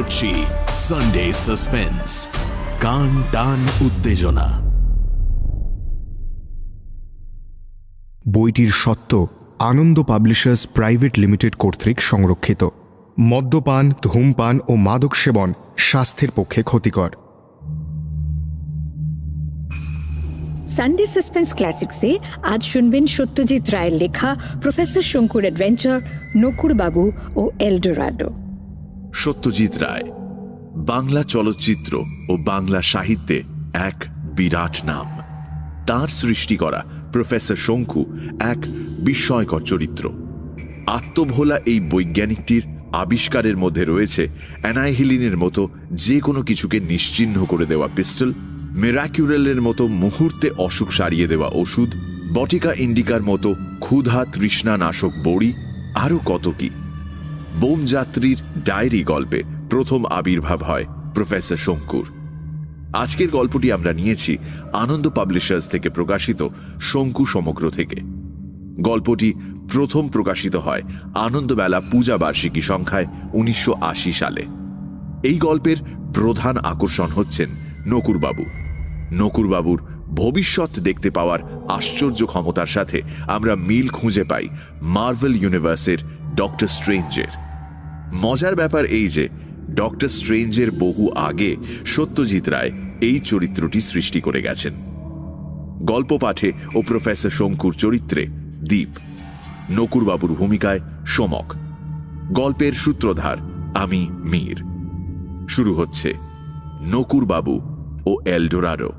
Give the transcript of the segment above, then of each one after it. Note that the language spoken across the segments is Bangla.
করছি সানডে সাসপেন্স, কান টান উত্তেজনা। বইটির সত্ত্ব আনন্দ পাবলিশার্স প্রাইভেট লিমিটেড কর্তৃক সংরক্ষিত। মদ্যপান, ধূমপান ও মাদক সেবন স্বাস্থ্যের পক্ষে ক্ষতিকর। সানডে সাসপেন্স ক্লাসিক্সে আজ শুনবেন সত্যজিৎ রায়ের লেখা প্রফেসর শঙ্কুর অ্যাডভেঞ্চার, নকুরবাবু ও এলডোরাডো। সত্যজিৎ রায় বাংলা চলচ্চিত্র ও বাংলা সাহিত্যে এক বিরাট নাম। তার সৃষ্টি করা প্রফেসর শঙ্কু এক বিস্ময়কর চরিত্র। আত্মভোলা এই বৈজ্ঞানিকটির আবিষ্কারের মধ্যে রয়েছে অ্যানাইহিলিনের মতো যে কোনো কিছুকে নিশ্চিহ্ন করে দেওয়া পিস্টল, মেরাকিউরেলের মতো মুহূর্তে অসুখ সারিয়ে দেওয়া ওষুধ, বটিকা ইন্ডিকার মতো ক্ষুধা তৃষ্ণা নাশক বড়ি, আরও কত কি। বোম যাত্রীর ডায়েরি গল্পে প্রথম আবির্ভাব হয় প্রফেসর শঙ্কুর। আজকের গল্পটি আমরা নিয়েছি আনন্দ পাবলিশার্স থেকে প্রকাশিত শঙ্কু সমগ্র থেকে। গল্পটি প্রথম প্রকাশিত হয় আনন্দমেলা পূজা বার্ষিকী সংখ্যায় 1980 সালে। এই গল্পের প্রধান আকর্ষণ হচ্ছেন নকুরবাবু। নকুরবাবুর ভবিষ্যৎ দেখতে পাওয়ার আশ্চর্য ক্ষমতার সাথে আমরা মিল খুঁজে পাই মার্ভেল ইউনিভার্সের ডক্টর স্ট্রেঞ্জের। মজার ব্যাপার এই যে ডক্টর স্ট্রেঞ্জের বহু আগে সত্যজিৎ রায় এই চরিত্রটি সৃষ্টি করে গেছেন। গল্প পাঠে ও প্রফেসর শঙ্কুর চরিত্রে দীপ, নকুরবাবুর ভূমিকায় সোমক, গল্পের সূত্রধার আমি মীর। শুরু হচ্ছে নকুরবাবু ও এলডোরাডো।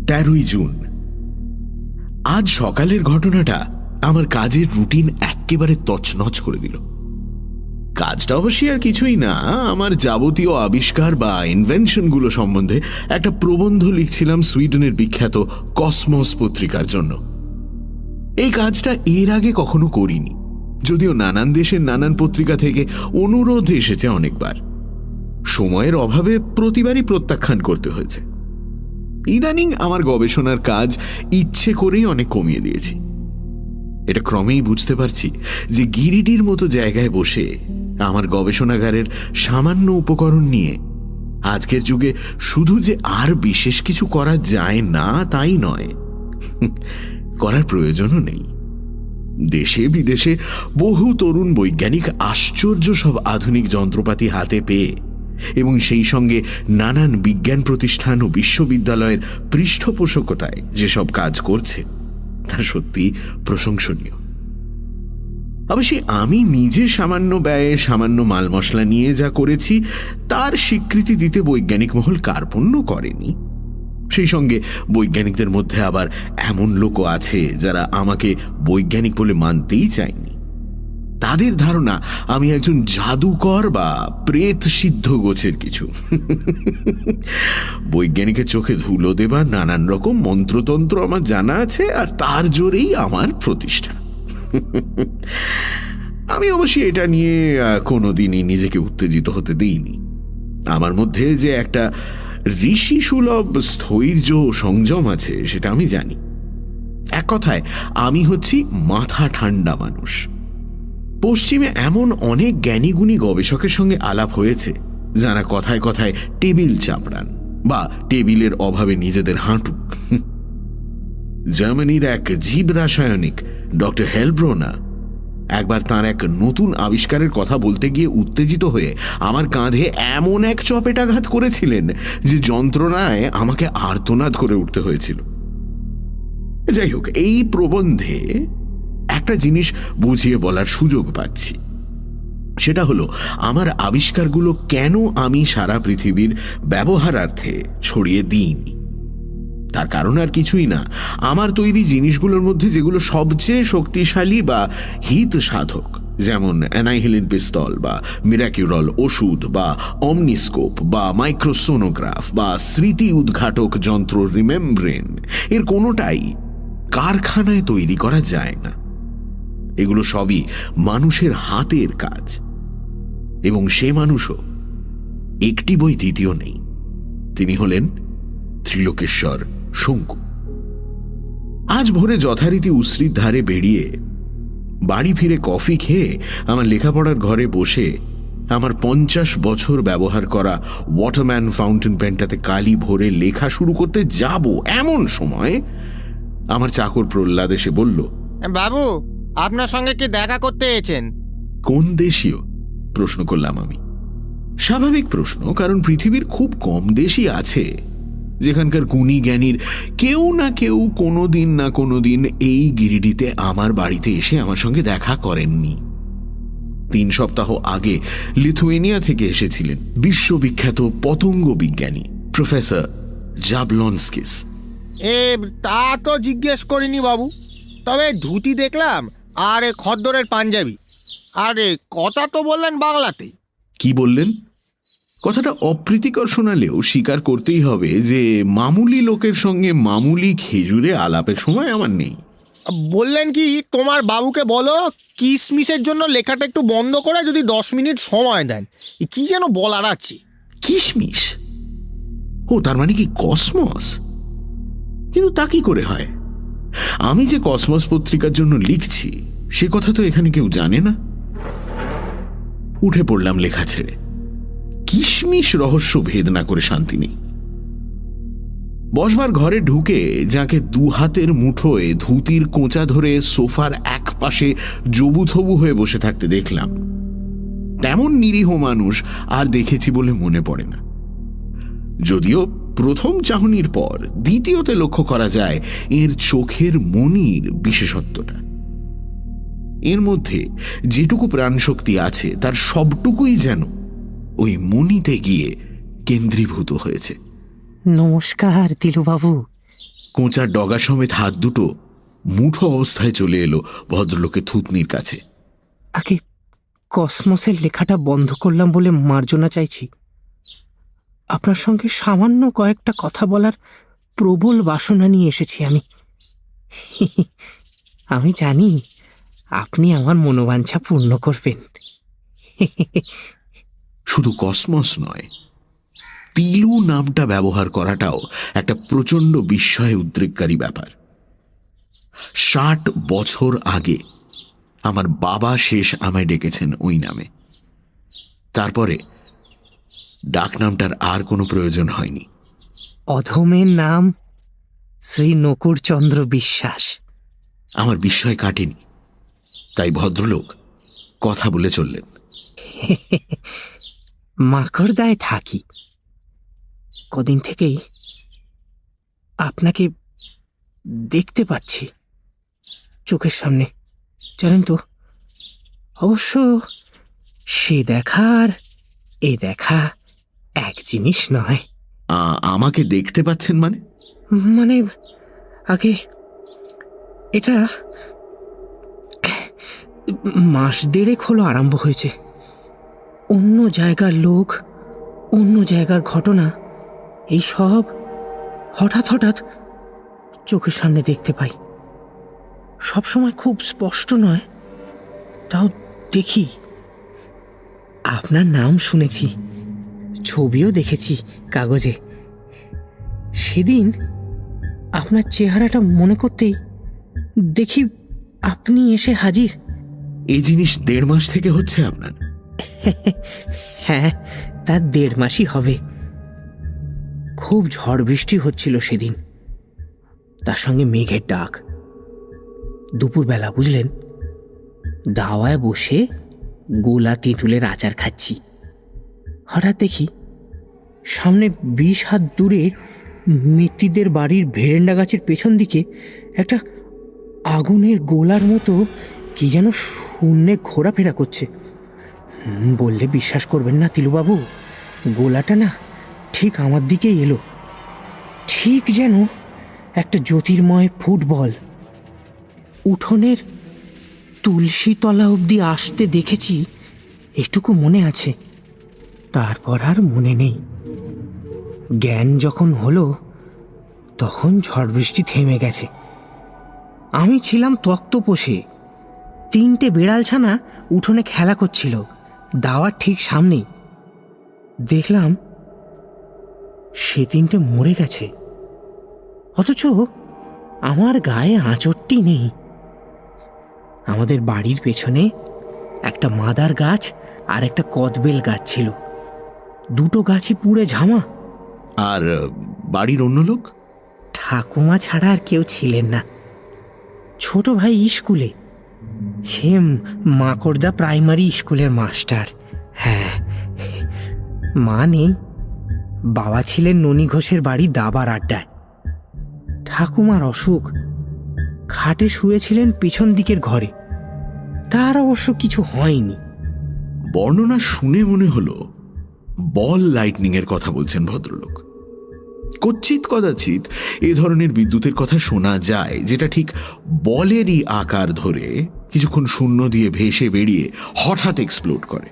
13ই জুন। আজ সকালের ঘটনাটা আমার কাজের রুটিন একেবারে তছনছ করে দিল। কাজটা অবশ্যই আর কিছুই না, আমার যাবতীয় আবিষ্কার বা ইনভেনশনগুলো সম্বন্ধে একটা প্রবন্ধ লিখছিলাম সুইডেনের বিখ্যাত কসমস পত্রিকার জন্য। এই কাজটা এর আগে কখনো করিনি, যদিও নানান দেশের নানান পত্রিকা থেকে অনুরোধ এসেছে অনেকবার। সময়ের অভাবে প্রতিবারই প্রত্যাখ্যান করতে হয়েছে। ইদানিং আমার গবেষণার কাজ ইচ্ছে করেই অনেক কমিয়ে দিয়েছি। এটা ক্রমেই বুঝতে পারছি যে গিরিডির মতো জায়গায় বসে আমার গবেষণাগারের সামান্য উপকরণ নিয়ে আজকের যুগে শুধু যে আর বিশেষ কিছু করা যায় না তাই নয়, করার প্রয়োজনও নেই। দেশে বিদেশে বহু তরুণ বৈজ্ঞানিক আশ্চর্য সব আধুনিক যন্ত্রপাতি হাতে পেয়ে এবং সেই সঙ্গে নানান বিজ্ঞান প্রতিষ্ঠান ও বিশ্ববিদ্যালয়ের পৃষ্ঠপোষকতায় যেসব কাজ করছে তা সত্যি প্রশংসনীয়। অবশ্যই আমি নিজে সামান্য ব্যয়ে সামান্য মাল মশলা নিয়ে যা করেছি তার স্বীকৃতি দিতে বৈজ্ঞানিক মহল কার্পণ্য করেনি। সেই সঙ্গে বৈজ্ঞানিকদের মধ্যে আবার এমন লোকও আছে যারা আমাকে বৈজ্ঞানিক বলে মানতেই চায়নি। তাদের ধারণা আমি একজন জাদুকর বা প্রেত সিদ্ধ গোছের কিছু। বৈজ্ঞানিকের চোখে ধুলো দেবা নানান রকম মন্ত্রতন্ত্র আমার জানা আছে, আর তার জোরেই আমার প্রতিষ্ঠা। আমি অবশ্যই এটা নিয়ে কোনোদিনই নিজেকে উত্তেজিত হতে দিইনি। আমার মধ্যে যে একটা ঋষি সুলভ স্থৈর্য সংযম আছে সেটা আমি জানি। এক কথায় আমি হচ্ছি মাথা ঠান্ডা মানুষ। পশ্চিমে এমন অনেক জ্ঞানীগুণী গবেষকের সঙ্গে আলাপ হয়েছে যারা কথায় কথায় টেবিল চাপড়ান বা টেবিলের অভাবে নিজেদের হাঁটুক। জার্মানির এক জীব রাসায়নিক ডক্টর হেলব্রোনা একবার তাঁর এক নতুন আবিষ্কারের কথা বলতে গিয়ে উত্তেজিত হয়ে আমার কাঁধে এমন এক চপেটাঘাত করেছিলেন যে যন্ত্রণায় আমাকে আর্তনাদ করে উঠতে হয়েছিল। যাই হোক, এই প্রবন্ধে একটা জিনিস বুঝিয়ে বলার সুযোগ পাচ্ছি। সেটা হলো আমার আবিষ্কারগুলো কেন আমি সারা পৃথিবীর ব্যবহারার্থে ছড়িয়ে দিইনি। তার কারণ আর কিছুই না, আমার তৈরি জিনিসগুলোর মধ্যে যেগুলো সবচেয়ে শক্তিশালী বা হিত সাধক, যেমন অ্যানাইহিলিন পিস্তল বা মিরাকিউরল ওষুধ বা অমনিস্কোপ বা মাইক্রোসোনোগ্রাফ বা স্মৃতি উদ্ঘাটক যন্ত্র রিমেমব্রেন, এর কোনোটাই কারখানায় তৈরি করা যায় না। এগুলো সবই মানুষের হাতের কাজ, এবং সে মানুষও একটি বই দ্বিতীয় নেই। তিনি হলেন ত্রিলোকেশ্বর শঙ্কু। আজ ভোরে যথারীতি উসরির ধারে বেরিয়ে বাড়ি ফিরে কফি খেয়ে আমার লেখাপড়ার ঘরে বসে আমার 50 বছর ব্যবহার করা ওয়াটারম্যান ফাউন্টেন পেনটাতে কালি ভরে লেখা শুরু করতে যাব এমন সময় আমার চাকর প্রহ্লাদ এসে বলল, বাবু, আপনার সঙ্গে কি দেখা করতে এসেছেন? কোন দেশীয়? প্রশ্ন করলাম আমি। স্বাভাবিক প্রশ্ন, কারণ পৃথিবীর খুব কম দেশই আছে যেখানকার গুণী জ্ঞানীর কেউ না কেউ কোনোদিন না কোনোদিন এই গিরিডিতে আমার বাড়িতে এসে আমার সঙ্গে দেখা করেননি। 3 সপ্তাহ আগে লিথুয়েনিয়া থেকে এসেছিলেন বিশ্ববিখ্যাত পতঙ্গ বিজ্ঞানী প্রফেসর জাবলনস্কিস। তা তো জিজ্ঞেস করিনি বাবু, তবে ধুতি দেখলাম আর খদ্দরের পাঞ্জাবি, আর কথা তো বললেন বাংলাতেই। কি বললেন? কথাটা অপ্রীতিকর শোনালেও স্বীকার করতেই হবে যে মামুলি লোকের সঙ্গে মামুলি খেজুরে আলাপের সময় আমার নেই। বললেন কি, তোমার বাবুকে বলো কিসমিসের জন্য লেখাটা একটু বন্ধ করে যদি 10 মিনিট সময় দেন। কি যেন বলার আছে। কিশমিশ? ও, তার মানে কি কসমস? কিন্তু তা কি করে হয়? আমি যে কসমস পত্রিকার জন্য লিখছি সে কথা তো এখানে কেউ জানে না। উঠে পড়লাম লেখা ছেড়ে। কিশমিশ রহস্য ভেদ না করে শান্তি নেই। বসবার ঘরে ঢুকে যাকে 2 হাতের মুঠোয় ধুতির কোঁচা ধরে সোফার এক পাশে জবুথবু হয়ে বসে থাকতে দেখলাম, তেমন নিরীহ মানুষ আর দেখেছি বলে মনে পড়ে না। যদিও প্রথম চাহনির পর দ্বিতীয়তে লক্ষ্য করা যায় এর চোখের মনির বিশেষত্বটা। এর মধ্যে যেটুকু প্রাণশক্তি আছে তার সবটুকুই যেন ওই মনিতে গিয়ে কেন্দ্রীভূত হয়েছে। নমস্কার দিলুবাবু। কোঁচার ডগা সমেত হাত দুটো মুঠো অবস্থায় চলে এলো ভদ্রলোকের থুতনির কাছে। আগে কসমসের লেখাটা বন্ধ করলাম বলে মার্জনা চাইছি। আপনার সঙ্গে সামান্য কয়েকটা কথা বলার প্রবল বাসনা নিয়ে এসেছি আমি। আমি জানি আপনি আমার মনোবাঞ্ছা পূর্ণ করবেন। শুধু কসমস নয়, তিলু নামটা ব্যবহার করাটাও একটা প্রচণ্ড বিস্ময় উদ্রেককারী ব্যাপার। 60 বছর আগে আমার বাবা শেষ আমায় ডেকেছেন ওই নামে। তারপরে ডাক নামটার আর কোনো প্রয়োজন হয়নি। অধমের নাম শ্রী নকুড়চন্দ্র বিশ্বাস। আমার বিস্ময় কাটেনি, তাই ভদ্রলোক কথা বলে চললেন। মাকড়দায় থাকি, কদিন থেকেই আপনাকে দেখতে পাচ্ছি চোখের সামনে, জানেন তো। অবশ্য সে দেখার এ দেখা এক জিনিস নয়। আমাকে দেখতে পাচ্ছেন মানে? মানে আগে এটা 1.5 মাস হলো আরম্ভ হয়েছে। অন্য জায়গার লোক, অন্য জায়গার ঘটনা, এই সব হঠাৎ হঠাৎ চোখের সামনে দেখতে পাই। সবসময় খুব স্পষ্ট নয়, তাও দেখি। আপনার নাম শুনেছি, ছবিও দেখেছি কাগজে। সেদিন আপনার চেহারাটা মনে করতেই দেখি আপনি এসে হাজির। এই জিনিস 1.5 মাস থেকে হচ্ছে আপনার? হ্যাঁ, তার 1.5 মাসই হবে। খুব ঝড় বৃষ্টি হচ্ছিল সেদিন, তার সঙ্গে মেঘের ডাক। দুপুরবেলা, বুঝলেন, দাওয়ায় বসে গোলা তেঁতুলের আচার খাচ্ছি। হঠাৎ দেখি সামনে 20 হাত দূরে মিত্তিদের বাড়ির ভেরেন্ডা গাছের পেছন দিকে একটা আগুনের গোলার মতো কি যেন শূন্যে ঘোরাফেরা করছে। বললে বিশ্বাস করবেন না তিলুবাবু, গোলাটা না ঠিক আমার দিকেই এলো, ঠিক যেন একটা জ্যোতির্ময় ফুটবল। উঠোনের তুলসী তলা অবধি আসতে দেখেছি, এটুকু মনে আছে। তারপর আর মনে নেই। জ্ঞান যখন হলো তখন ঝড় বৃষ্টি থেমে গেছে। আমি ছিলাম তক্তপোষে। 3টে বেড়ালছানা উঠোনে খেলা করছিল দাওয়ার ঠিক সামনেই। দেখলাম সে 3টে মরে গেছে, অথচ আমার গায়ে আঁচড়টি নেই। আমাদের বাড়ির পেছনে একটা মাদার গাছ আর একটা কদবেল গাছ ছিল, দুটো গাছই পুড়ে ঝামা। আর বাড়ির অন্য লোক? ঠাকুমা ছাড়া আর কেউ ছিলেন না। ছোট ভাই স্কুলে, সে মাকড়দা প্রাইমারি স্কুলের মাস্টার। হ্যাঁ, মা নেই, বাবা ছিলেন ননী ঘোষের বাড়ি দাবার আড্ডায়। ঠাকুমার অসুখ, খাটে শুয়েছিলেন পিছন দিকের ঘরে। তার অবশ্য কিছু হয়নি। বর্ণনা শুনে মনে হলো বল লাইটনিং এর কথা বলছেন ভদ্রলোক। কচ্ছিত কদাচিৎ এ ধরনের বিদ্যুতের কথা শোনা যায়, যেটা ঠিক বলেরই আকার ধরে কিছুক্ষণ শূন্য দিয়ে ভেসে বেরিয়ে হঠাৎ এক্সপ্লোড করে।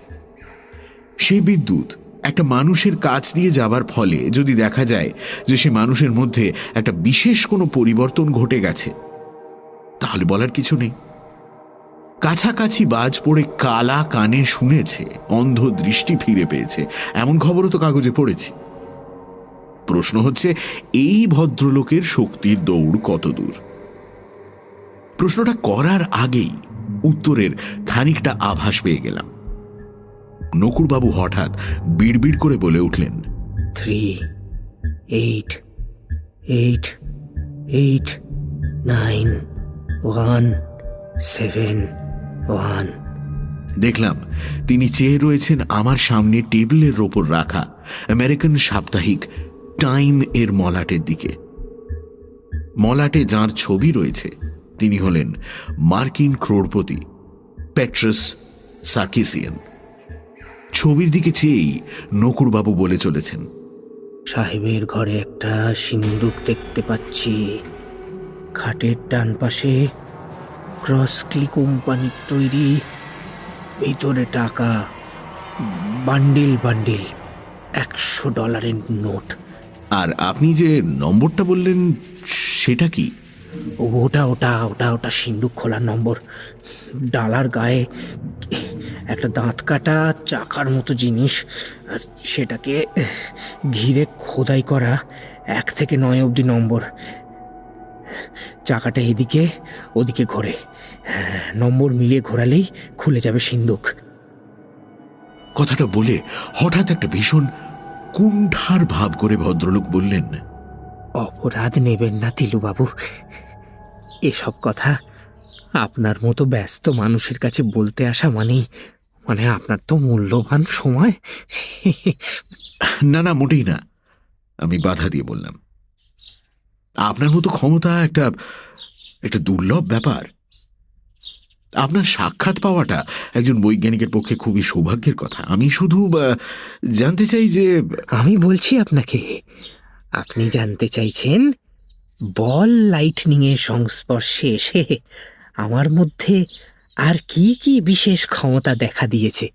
সেই বিদ্যুৎ একটা মানুষের কাছ দিয়ে যাবার ফলে যদি দেখা যায় যে সে মানুষের মধ্যে একটা বিশেষ কোনো পরিবর্তন ঘটে গেছে, তাহলে বলার কিছু নেই। কাছাকাছি বাজ পড়ে কালা কানে শুনেছে, অন্ধ দৃষ্টি ফিরে পেয়েছে, এমন খবরও তো কাগজে পড়েছি। প্রশ্ন হচ্ছে, এই ভদ্রলোকের শক্তির দৌড় কত দূর? প্রশ্নটা করার আগেই উত্তরের খানিকটা আভাস পেয়ে গেলাম। নকুড়বাবু হঠাৎ বিড়বিড় করে বলে উঠলেন, 3, 8, 8, 8, 9, 1, 7, 1। দেখলাম তিনি চেয়ে রয়েছেন আমার সামনে টেবিলের ওপর রাখা আমেরিকান সাপ্তাহিক টাইম এর মলাটের দিকে। মলাটে যার ছবি রয়েছে তিনি হলেন মার্কিন ক্রোড়পতি পেট্রাস সার্কিসিয়ান। ছবির দিকে চেয়েই নকুড়বাবু বলে চলেছেন, সাহেবের ঘরে একটা সিন্দুক দেখতে পাচ্ছি। খাটের ডান পাশে ক্রসক্লি কোম্পানির তৈরি, ভিতরে টাকা, বান্ডিল বান্ডিল, $100 নোট। আর আপনি যে নম্বরটা বললেন সেটা কি? ওটা ওটা ওটা ওটা সিন্দুক খোলার নম্বর। ডালার গায়ে একটা দাঁত কাটা চাকার মতো জিনিস, আর সেটাকে ঘিরে খোদাই করা 1 থেকে 9 অবধি নম্বর। চাকাটা এদিকে ওদিকে ঘোরে, নম্বর মিলিয়ে ঘোরালেই খুলে যাবে সিন্দুক। কথাটা বলে হঠাৎ একটা ভীষণ কুণ্ঠার ভাব করে ভদ্রলোক বললেন, অপরাধ নেবেন না তিলুবাবু, এসব কথা আপনার মতো ব্যস্ত মানুষের কাছে বলতে আসা মানে আপনার তো মূল্যবান সময়। না না, মোটেই না, আমি বাধা দিয়ে বললাম। আপনার মতো ক্ষমতা একটা দুর্লভ ব্যাপার। আপনার সাক্ষাৎ পাওয়াটা একজন বৈজ্ঞানিকের পক্ষে খুবই সৌভাগ্যের কথা। আমি শুধু জানতে চাই যে... আমি বলছি আপনাকে, আপনি জানতে চাইছেন বল লাইটনিং এর সংস্পর্শে এসে আমার মধ্যে আর কি কি বিশেষ ক্ষমতা দেখা দিয়েছে,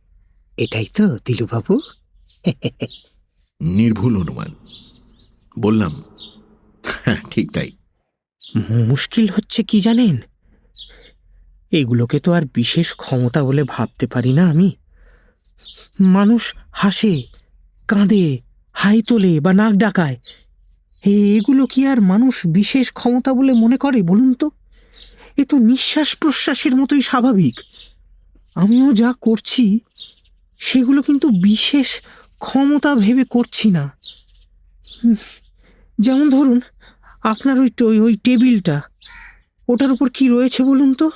এটাই তো দিলুবাবু? নির্ভুল অনুমান। বললাম, হ্যাঁ ঠিক তাই। মুশকিল হচ্ছে কি জানেন, এগুলোকে তো আর বিশেষ ক্ষমতা বলে ভাবতে পারি না আমি। মানুষ হাসে, কাঁদে, হাই তোলে বা নাক ডাকায়, এগুলো কি আর মানুষ বিশেষ ক্ষমতা বলে মনে করে বলুন তো? এ তো নিঃশ্বাস প্রশ্বাসের মতোই স্বাভাবিক। আমিও যা করছি সেগুলো কিন্তু বিশেষ ক্ষমতা ভেবে করছি না। যেমন ধরুন আপনার ওই টেবিলটা, ওটার উপর কি রয়েছে বলুন তো?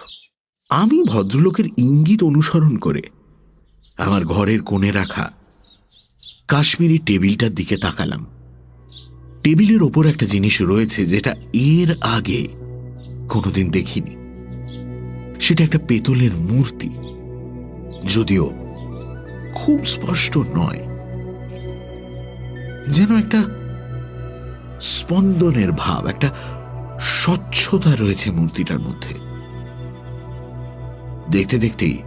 আমি ভদ্রলোকের ইঙ্গিত অনুসরণ করে আমার ঘরের কোণে রাখা কাশ্মীরি টেবিলটার দিকে তাকালাম। টেবিলের ওপর একটা জিনিস রয়েছে যেটা এর আগে কোনোদিন দেখিনি। সেটা একটা পেতলের মূর্তি, যদিও খুব স্পষ্ট নয়। যেন একটা স্পন্দনের ভাব, একটা স্বচ্ছতা রয়েছে মূর্তিটার মধ্যে। দেখতে দেখতেই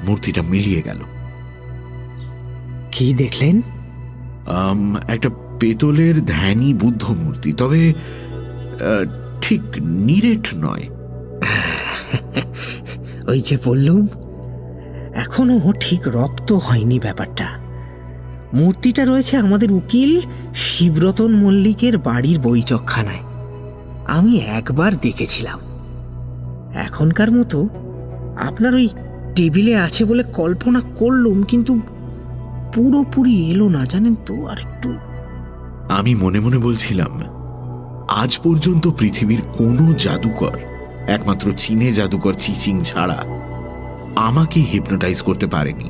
মূর্তিটা মিলিয়ে গেল। কি দেখলেন? একটা পেতলের ধ্যানী বুদ্ধ মূর্তি, তবে ঠিক নিরেট নয়। ওই যে বললুম, এখনো ঠিক রপ্ত হয়নি ব্যাপারটা। মূর্তিটা রয়েছে আমাদের উকিল শিবরতন মল্লিকের বাড়ির বৈঠকখানায়। আমি একবার দেখেছিলাম। এখনকার মতো আপনার ওই টেবিলে আছে বলে কল্পনা করলুম, কিন্তু পুরোপুরি এলো না, জানেন তো। আর একটু আমি মনে মনে বলছিলাম, আজ পর্যন্ত পৃথিবীর কোনো জাদুকর, একমাত্র চীনে জাদুকর চিচিং ছাড়া, আমাকে হিপনোটাইজ করতে পারেনি।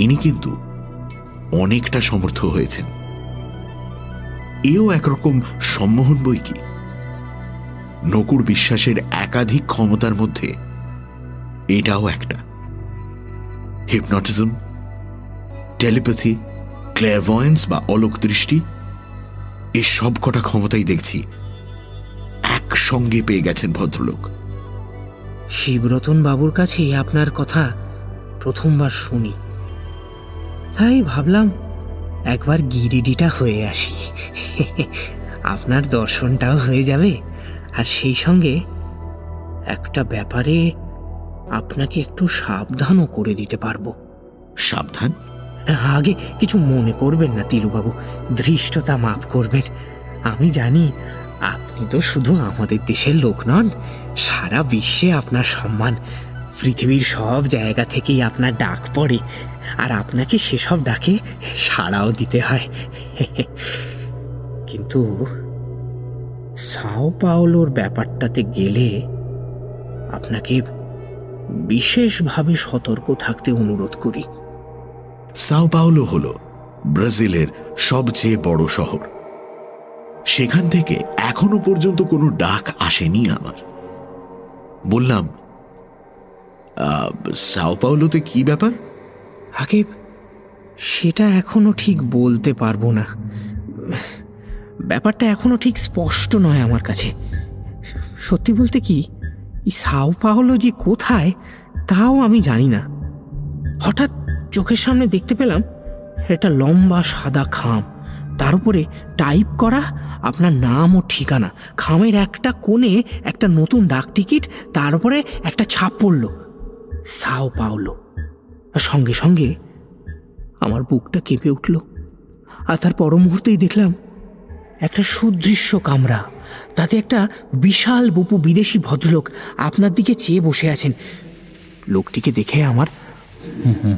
ইনি কিন্তু অনেকটা সমর্থ হয়েছেন। এও একরকম সম্মোহন বই কি। নকুর বিশ্বাসের একাধিক ক্ষমতার মধ্যে এটাও একটা। হিপনটিজম, টেলিপ্যাথি, ক্লেয়ারভয়েন্স বা অলোক দৃষ্টি, এই সব কটা ক্ষমতাই দেখছি একসঙ্গে পেয়ে গেছেন ভদ্রলোক। শিবরতন বাবুর কাছে আপনার কথা প্রথমবার শুনি, তাই ভাবলাম একবার গিরিডিটা হয়ে আসি। আপনার দর্শনটাও হয়ে যাবে, আর সেই সঙ্গে একটা ব্যাপারে আপনাকে একটু সাবধানও করে দিতে পারবো। সাবধান? আগে কিছু মনে করবেন না তিলুবাবু, ধৃষ্টতা মাফ করবেন। আমি জানি আপনি তো শুধু আমাদের দেশের লোক নন, সারা বিশ্বে আপনার সম্মান। পৃথিবীর সব জায়গা থেকেই আপনার ডাক পড়ে, আর আপনাকে সেসব ডাকে সাড়াও দিতে হয়। কিন্তু সাও পাওলোর ব্যাপারটাতে গেলে আপনাকে বিশেষভাবে সতর্ক থাকতে অনুরোধ করি। সাও পাওলো হল ব্রাজিলের সবচেয়ে বড় শহর। সেখান থেকে এখনো পর্যন্ত কোনো ডাক আসেনি আমার। বললাম, সাও পাওলোতে কি ব্যাপার? আগে সেটা এখনো ঠিক বলতে পারবো না, ব্যাপারটা এখনো ঠিক স্পষ্ট নয় আমার কাছে। সত্যি বলতে কি, এই সাও পাওলো যে কোথায় তাও আমি জানি না। হঠাৎ চোখের সামনে দেখতে পেলাম একটা লম্বা সাদা খাম, তার উপরে টাইপ করা আপনার নাম ও ঠিকানা। খামের একটা কোণে একটা নতুন ডাক টিকিট, তার উপরে একটা ছাপ পড়ল, সাও পাওলো। আর সঙ্গে সঙ্গে আমার বুকটা কেঁপে উঠল। আর তার পর মুহূর্তেই দেখলাম একটা সুদৃশ্য কামরা, তাতে একটা বিশাল বপু বিদেশি ভদ্রলোক আপনার দিকে চেয়ে বসে আছেন। লোকটিকে দেখে আমার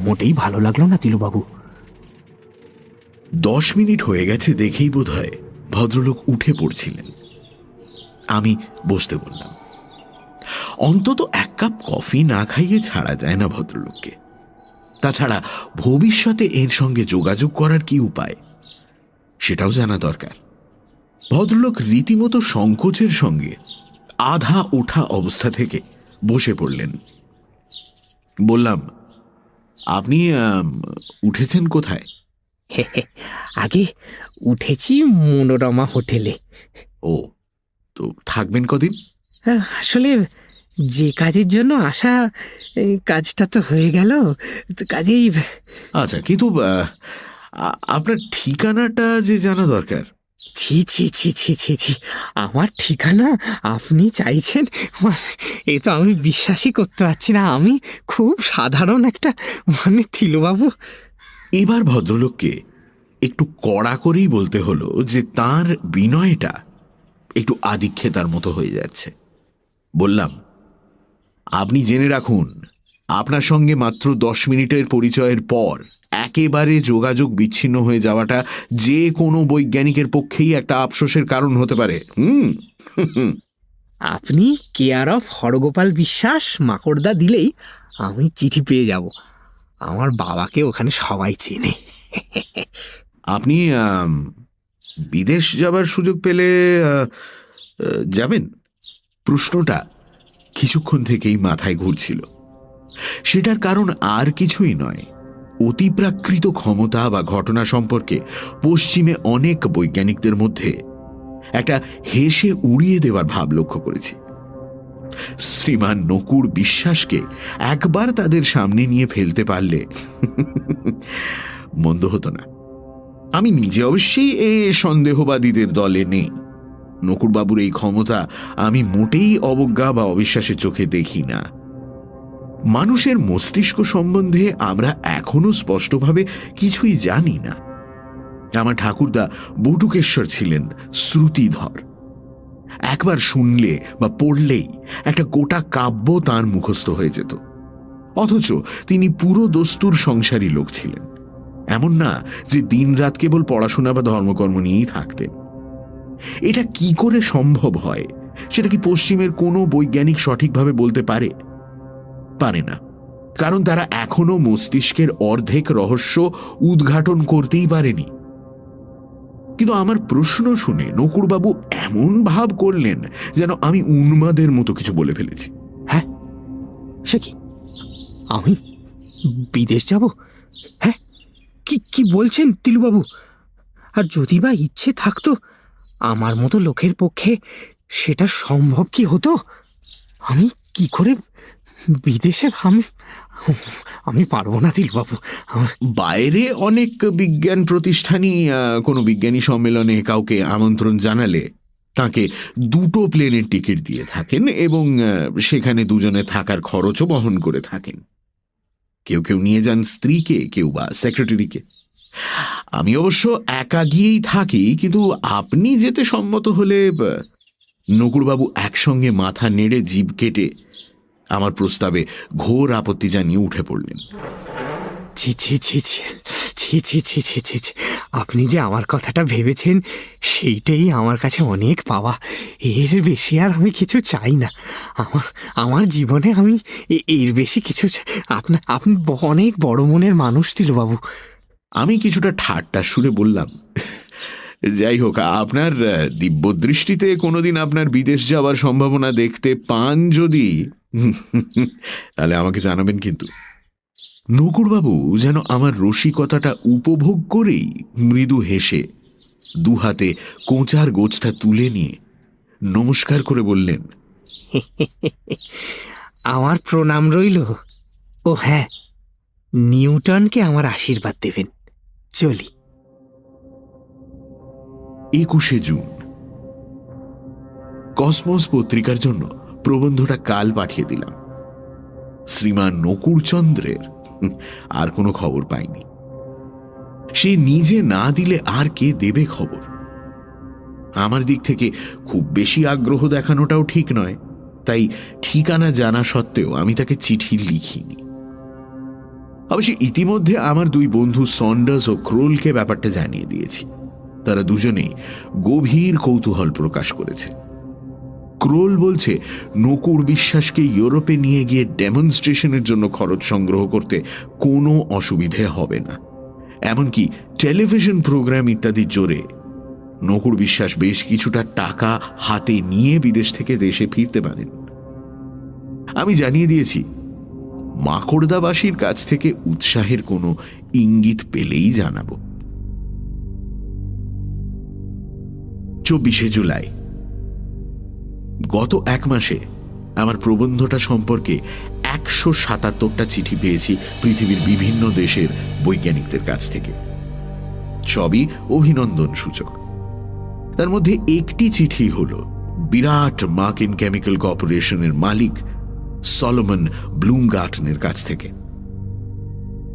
মোটেই ভালো লাগলো না তিলুবাবু। 10 মিনিট হয়ে গেছে দেখেই বোধ হয় ভদ্রলোক উঠে পড়ছিলেন। আমি বসতে বললাম। অন্তত 1 কাপ কফি না খাইয়ে ছাড়া যায় না ভদ্রলোককে। তাছাড়া ভবিষ্যতে এর সঙ্গে যোগাযোগ করার কি উপায় সেটাও জানা দরকার। ভদ্রলোক রীতিমতো সংকোচের সঙ্গে আধা ওঠা অবস্থা থেকে বসে পড়লেন। বললাম, আপনি উঠেছেন কোথায়? আগে উঠেছি মনোরমা হোটেলে। ও, তো থাকবেন কদিন? আসলে যে কাজের জন্য আসা, কাজটা তো হয়ে গেল, তো কাজেই। আচ্ছা, কিন্তু আপনার ঠিকানাটা যে জানা দরকার। ছি ছি ছি ছি ছি ছি, আমার ঠিকানা আপনি চাইছেন? এ তো আমি বিশ্বাসই করতে পারছি না। আমি খুব সাধারণ একটা তিলুবাবু। এবার ভদ্রলোককে একটু কড়া করেই বলতে হলো যে তার বিনয়টা একটু আদিক্ষেতার মতো হয়ে যাচ্ছে। বললাম, আপনি জেনে রাখুন, আপনার সঙ্গে মাত্র 10 মিনিটের পরিচয়ের পর একেবারে যোগাযোগ বিচ্ছিন্ন হয়ে যাওয়াটা যে কোনো বৈজ্ঞানিকের পক্ষেই একটা আফসোসের কারণ হতে পারে। আপনি কেয়ার অফ হরগোপাল বিশ্বাস মাকড়দা দিলেই আমি চিঠি পেয়ে যাব। আমার বাবাকে ওখানে সবাই চেনে। আপনি বিদেশ যাবার সুযোগ পেলে যাবেন? প্রশ্নটা কিছুক্ষণ থেকেই মাথায় ঘুরছিল। সেটার কারণ আর কিছুই নয়, অতিপ্রাকৃত ক্ষমতা বা ঘটনা সম্পর্কে পশ্চিমে অনেক বৈজ্ঞানিকদের মধ্যে একটা হেসে উড়িয়ে দেওয়ার ভাব লক্ষ্য করেছি। শ্রীমান নকুর বিশ্বাসকে একবার তাদের সামনে নিয়ে ফেলতে পারলে মন্দ হতো না। আমি নিজে অবশ্যই এ সন্দেহবাদীদের দলে নেই। নকুরবাবুর এই ক্ষমতা আমি মোটেই অবজ্ঞা বা অবিশ্বাসের চোখে দেখি না। মানুষের মস্তিষ্ক সম্বন্ধে আমরা এখনো স্পষ্টভাবে কিছুই জানি না। আমার ঠাকুরদা বটুকেশ্বর ছিলেন শ্রুতিধর। একবার শুনলে বা পড়লেই একটা গোটা কাব্য তাঁর মুখস্থ হয়ে যেত। অথচ তিনি পুরো দস্তুর সংসারী লোক ছিলেন। এমন না যে দিনরাত কেবল পড়াশোনা বা ধর্মকর্ম নিয়েই থাকতেন। এটা কি করে সম্ভব হয় সেটা কি পশ্চিমের কোনো বৈজ্ঞানিক সঠিকভাবে বলতে পারে? পারে না, কারণ তারা এখনো মস্তিষ্কের অর্ধেক রহস্য উদ্ঘাটন করতেই পারেনি। কিন্তু আমার প্রশ্ন শুনে নকুড়বাবু এমন ভাব করলেন যেন আমি উন্মাদের মতো কিছু বলে ফেলেছি। হ্যাঁ, সে কি? আমি বিদেশ যাব? হ্যাঁ, কি কি বলছেন তিলুবাবু? আর যদি বা ইচ্ছে থাকতো, আমার মতো লোকের পক্ষে সেটা সম্ভব কি হতো? আমি কি করে বিদেশে? আমি পারবো না তিলুবাবু। বাইরে অনেক বিজ্ঞান প্রতিষ্ঠানই কোনো বিজ্ঞানী সম্মেলনে কাউকে আমন্ত্রণ জানালে তাকে 2টো প্লেনের টিকিট দিয়ে থাকেন এবং সেখানে দুজনে থাকার খরচও বহন করে থাকেন। কেউ কেউ নিয়ে যান স্ত্রীকে, কেউ বা সেক্রেটারিকে। আমি অবশ্য একা গিয়েই থাকি, কিন্তু আপনি যেতে সম্মত হলে। নকুড়বাবু একসঙ্গে মাথা নেড়ে জিভ কেটে আমার প্রস্তাবে ঘোর আপত্তি জানিয়ে উঠে পড়লেন। ছি ছি ছি ছি ছি ছি ছি ছি ছি ছি, আপনি যে আমার কথাটা ভেবেছেন সেইটাই আমার কাছে অনেক পাওয়া। এর বেশি আর আমি কিছু চাই না। আমার জীবনে আমি এর বেশি কিছু আপনি অনেক বড় মনের মানুষ তিলুবাবু। আমি কিছুটা ঠাট্টা সুরে বললাম, যাই হোক, আপনার দিব্যদৃষ্টিতে কোনোদিন আপনার বিদেশ যাওয়ার সম্ভাবনা দেখতে পান যদি, তাহলে আমাকে জানাবেন কিন্তু। নকুড়বাবু যেন আমার রসিকতাটা উপভোগ করেই মৃদু হেসে দুহাতে কোঁচার গোছটা তুলে নিয়ে নমস্কার করে বললেন, আমার প্রণাম রইল। ও হ্যাঁ, নিউটনকে আমার আশীর্বাদ দেবেন। চলি। 21শে জুন। কসমস পত্রিকার জন্য প্রবন্ধটা কাল পাঠিয়ে দিলাম। শ্রীমান নকুড়চন্দ্রের আর কোনো খবর পাইনি। সে নিজে না দিলে আর কে দেবে খবর? আমার দিক থেকে খুব বেশি আগ্রহ দেখানোটাও ঠিক নয়, তাই ঠিকানা জানা সত্ত্বেও আমি তাকে চিঠি লিখিনি। অবশ্য ইতিমধ্যে আমার 2 বন্ধু সন্ডার্স ও ক্রোলকে ব্যাপারটা জানিয়ে দিয়েছি। তারা দুজনেই গভীর কৌতূহল প্রকাশ করেছে। ক্রোল বলছে নকুড় বিশ্বাসকে ইউরোপে নিয়ে গিয়ে ডেমনস্ট্রেশনের জন্য খরচ সংগ্রহ করতে কোনো অসুবিধে হবে না। এমনকি টেলিভিশন প্রোগ্রাম ইত্যাদির জোরে নকুড় বিশ্বাস বেশ কিছুটা টাকা হাতে নিয়ে বিদেশ থেকে দেশে ফিরতে পারেন। আমি জানিয়ে দিয়েছি, মাকড়দাবাসীর কাছ থেকে উৎসাহের কোনো ইঙ্গিত পেলেই জানাবো। 24শে জুলাই। গত 1 মাসে আমার প্রবন্ধটা সম্পর্কে 177টা চিঠি পেয়েছি পৃথিবীর বিভিন্ন দেশের বৈজ্ঞানিকদের কাছ থেকে। সবই অভিনন্দন সূচক। তার মধ্যে একটি চিঠি হল বিরাট মার্কিন কেমিক্যাল কর্পোরেশনের মালিক সলোমন ব্লুমগার্টনের কাছ থেকে।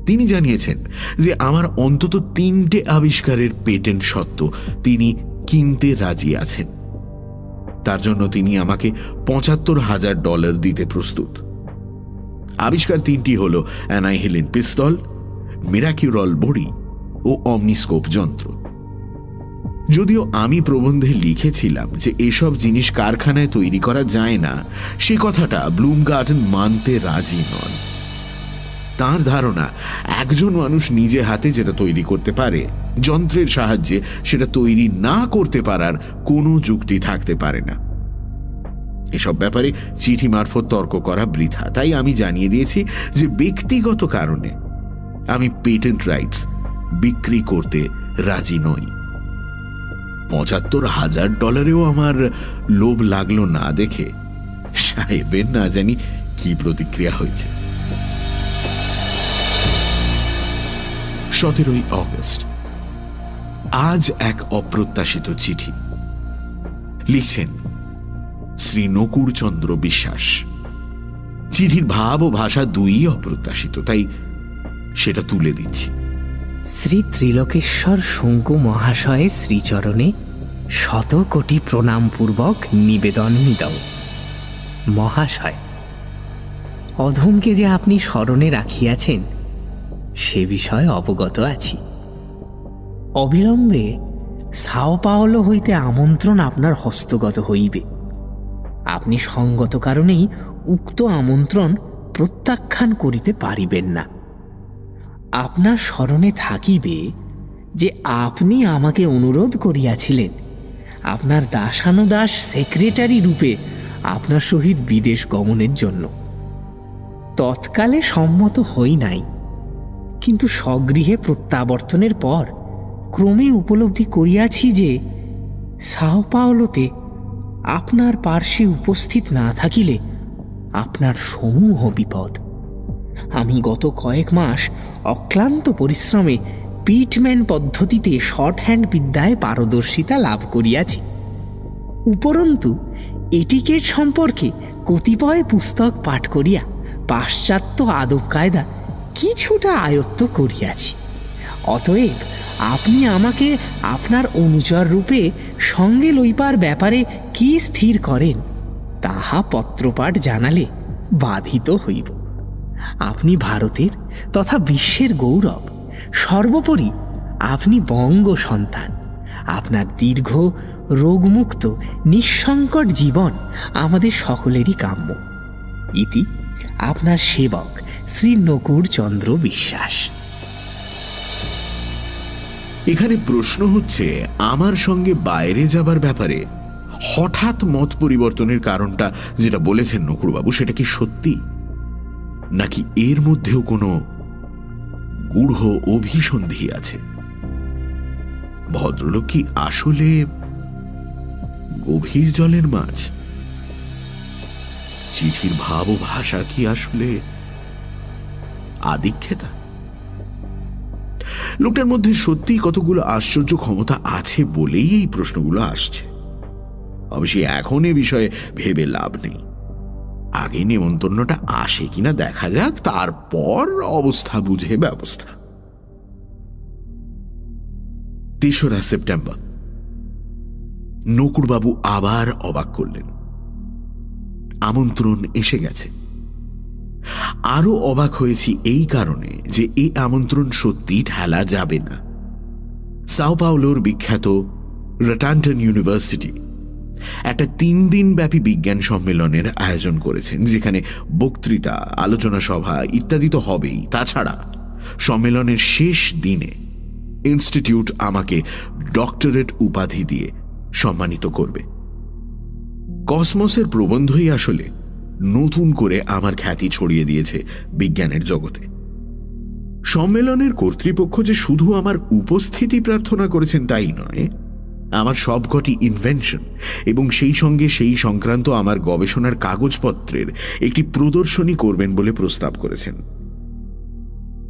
তিনি জানিয়েছেন যে আমার অন্তত 3টে আবিষ্কারের পেটেন্ট সত্ত্ব তিনি কিনতে রাজি আছেন। তার জন্য তিনি আমাকে $75,000 দিতে প্রস্তুত। আবিষ্কার 3টি হল অ্যানাইহিলিন পিস্তল, মিরাকিউরল বড়ি ও অমনিস্কোপ যন্ত্র। যদিও আমি প্রবন্ধে লিখেছিলাম যে এসব জিনিস কারখানায় তৈরি করা যায় না, সে কথাটা ব্লুমগার্টন মানতে রাজি নন। তার ধারণা, একজন মানুষ নিজে হাতে যেটা তৈরি করতে পারে, যন্ত্রের সাহায্যে সেটা তৈরি না করতে পারার কোনো যুক্তি থাকতে পারে না। এসব ব্যাপারে চিঠি মারফত তর্ক করা বৃথা। তাই আমি জানিয়ে দিয়েছি যে ব্যক্তিগত কারণে আমি পেটেন্ট রাইটস বিক্রি করতে রাজি নই। $75,000 আমার লোভ লাগলো না দেখে সাহেবের না জানি কি প্রতিক্রিয়া হয়েছে। 17 অগস্ট। আজ এক অপ্রত্যাশিত চিঠি লিখছেন শ্রী নকুড়চন্দ্র বিশ্বাস। চিঠির ভাব ও ভাষা দুই অপ্রত্যাশিত, তাই সেটা তুলে দিচ্ছি। শ্রী ত্রিলোকেশ্বর শঙ্কু মহাশয়ের শ্রীচরণে শত কোটি প্রণামপূর্বক নিবেদনমিদং। মহাশয়, অধমকে যে আপনি স্মরণে রাখিয়াছেন সে বিষয়ে অবগত আছি। অবিলম্বে সাও পাওলো হইতে আমন্ত্রণ আপনার হস্তগত হইবে। আপনি সঙ্গত কারণেই উক্ত আমন্ত্রণ প্রত্যাখ্যান করিতে পারিবেন না। আপনার স্মরণে থাকিবে যে আপনি আমাকে অনুরোধ করিয়াছিলেন আপনার দাসানুদাস সেক্রেটারি রূপে আপনার সহিত বিদেশ গমনের জন্য। তৎকালে সম্মত হই নাই, কিন্তু স্বগৃহে প্রত্যাবর্তনের পর ক্রমে উপলব্ধি করিয়াছি যে সাও পাওলোতে আপনার পার্শ্বে উপস্থিত না থাকিলে আপনার সমূহ বিপদ। আমি গত কয়েক মাস অক্লান্ত পরিশ্রমে পিটম্যান পদ্ধতিতে শর্ট হ্যান্ড বিদ্যায় পারদর্শিতা লাভ করিয়াছি। উপরন্তু এটিকেট সম্পর্কে কতিপয় পুস্তক পাঠ করিয়া পাশ্চাত্য আদব কায়দা কিছুটা আয়ত্ত করিয়াছি। অতএব আপনি আমাকে আপনার অনুচর রূপে সঙ্গে লইবার ব্যাপারে কি স্থির করেন তাহা পত্রপাঠ জানালে বাধিত হইব। আপনি ভারতের তথা বিশ্বের গৌরব, সর্বোপরি আপনি বঙ্গ সন্তান। আপনার দীর্ঘ রোগমুক্ত নিঃসংকট জীবন আমাদের সকলেরই কাম্য। ইতি আপনার সেবক শ্রী নকুর চন্দ্র বিশ্বাস। এখানে প্রশ্ন হচ্ছে, আমার সঙ্গে বাইরে যাবার ব্যাপারে হঠাৎ মত পরিবর্তনের কারণটা যেটা বলেছেন নকুরবাবু, সেটা কি সত্যি, নাকি এর মধ্যেও কোনো গূঢ় অভিসন্ধি আছে? ভদ্রলোক কি আসলে গভীর জলের মাছ? চিঠির ভাব ও ভাষা কি আসলে আদিক্ষেতা? লোকটার মধ্যে সত্যিই কতগুলো আশ্চর্য ক্ষমতা আছে বলেই এই প্রশ্নগুলো আসছে। অবশ্যই এখন এ বিষয়ে ভেবে লাভ নেই। আগে নিমন্ত্রণটা আসে কিনা দেখা যাক, তারপর অবস্থা বুঝে ব্যবস্থা। ৩রা সেপ্টেম্বর। নকুরবাবু আবার অবাক করলেন। আমন্ত্রণ এসে গেছে। আরো অবাক হয়েছি এই কারণে যে এই আমন্ত্রণ সত্যি ঠেলা যাবে না। সাও পাওলোর বিখ্যাত রটান্টন ইউনিভার্সিটি একটা 3 দিন ব্যাপী বিজ্ঞান সম্মেলনের আয়োজন করেছেন, যেখানে বক্তৃতা, আলোচনা সভা ইত্যাদি তো হবেই। তাছাড়া সম্মেলনের শেষ দিনে ইনস্টিটিউট আমাকে ডক্টরেট উপাধি দিয়ে সম্মানিত করবে। কসমসের প্রবন্ধই আসলে নতুন করে আমার খ্যাতি ছড়িয়ে দিয়েছে বিজ্ঞানের জগতে। সম্মেলনের কর্তৃপক্ষ যে শুধু আমার উপস্থিতি প্রার্থনা করেছেন তাই নয়, আমার সবকটি ইনভেনশন এবং সেই সঙ্গে সেই সংক্রান্ত আমার গবেষণার কাগজপত্রের একটি প্রদর্শনী করবেন বলে প্রস্তাব করেছেন।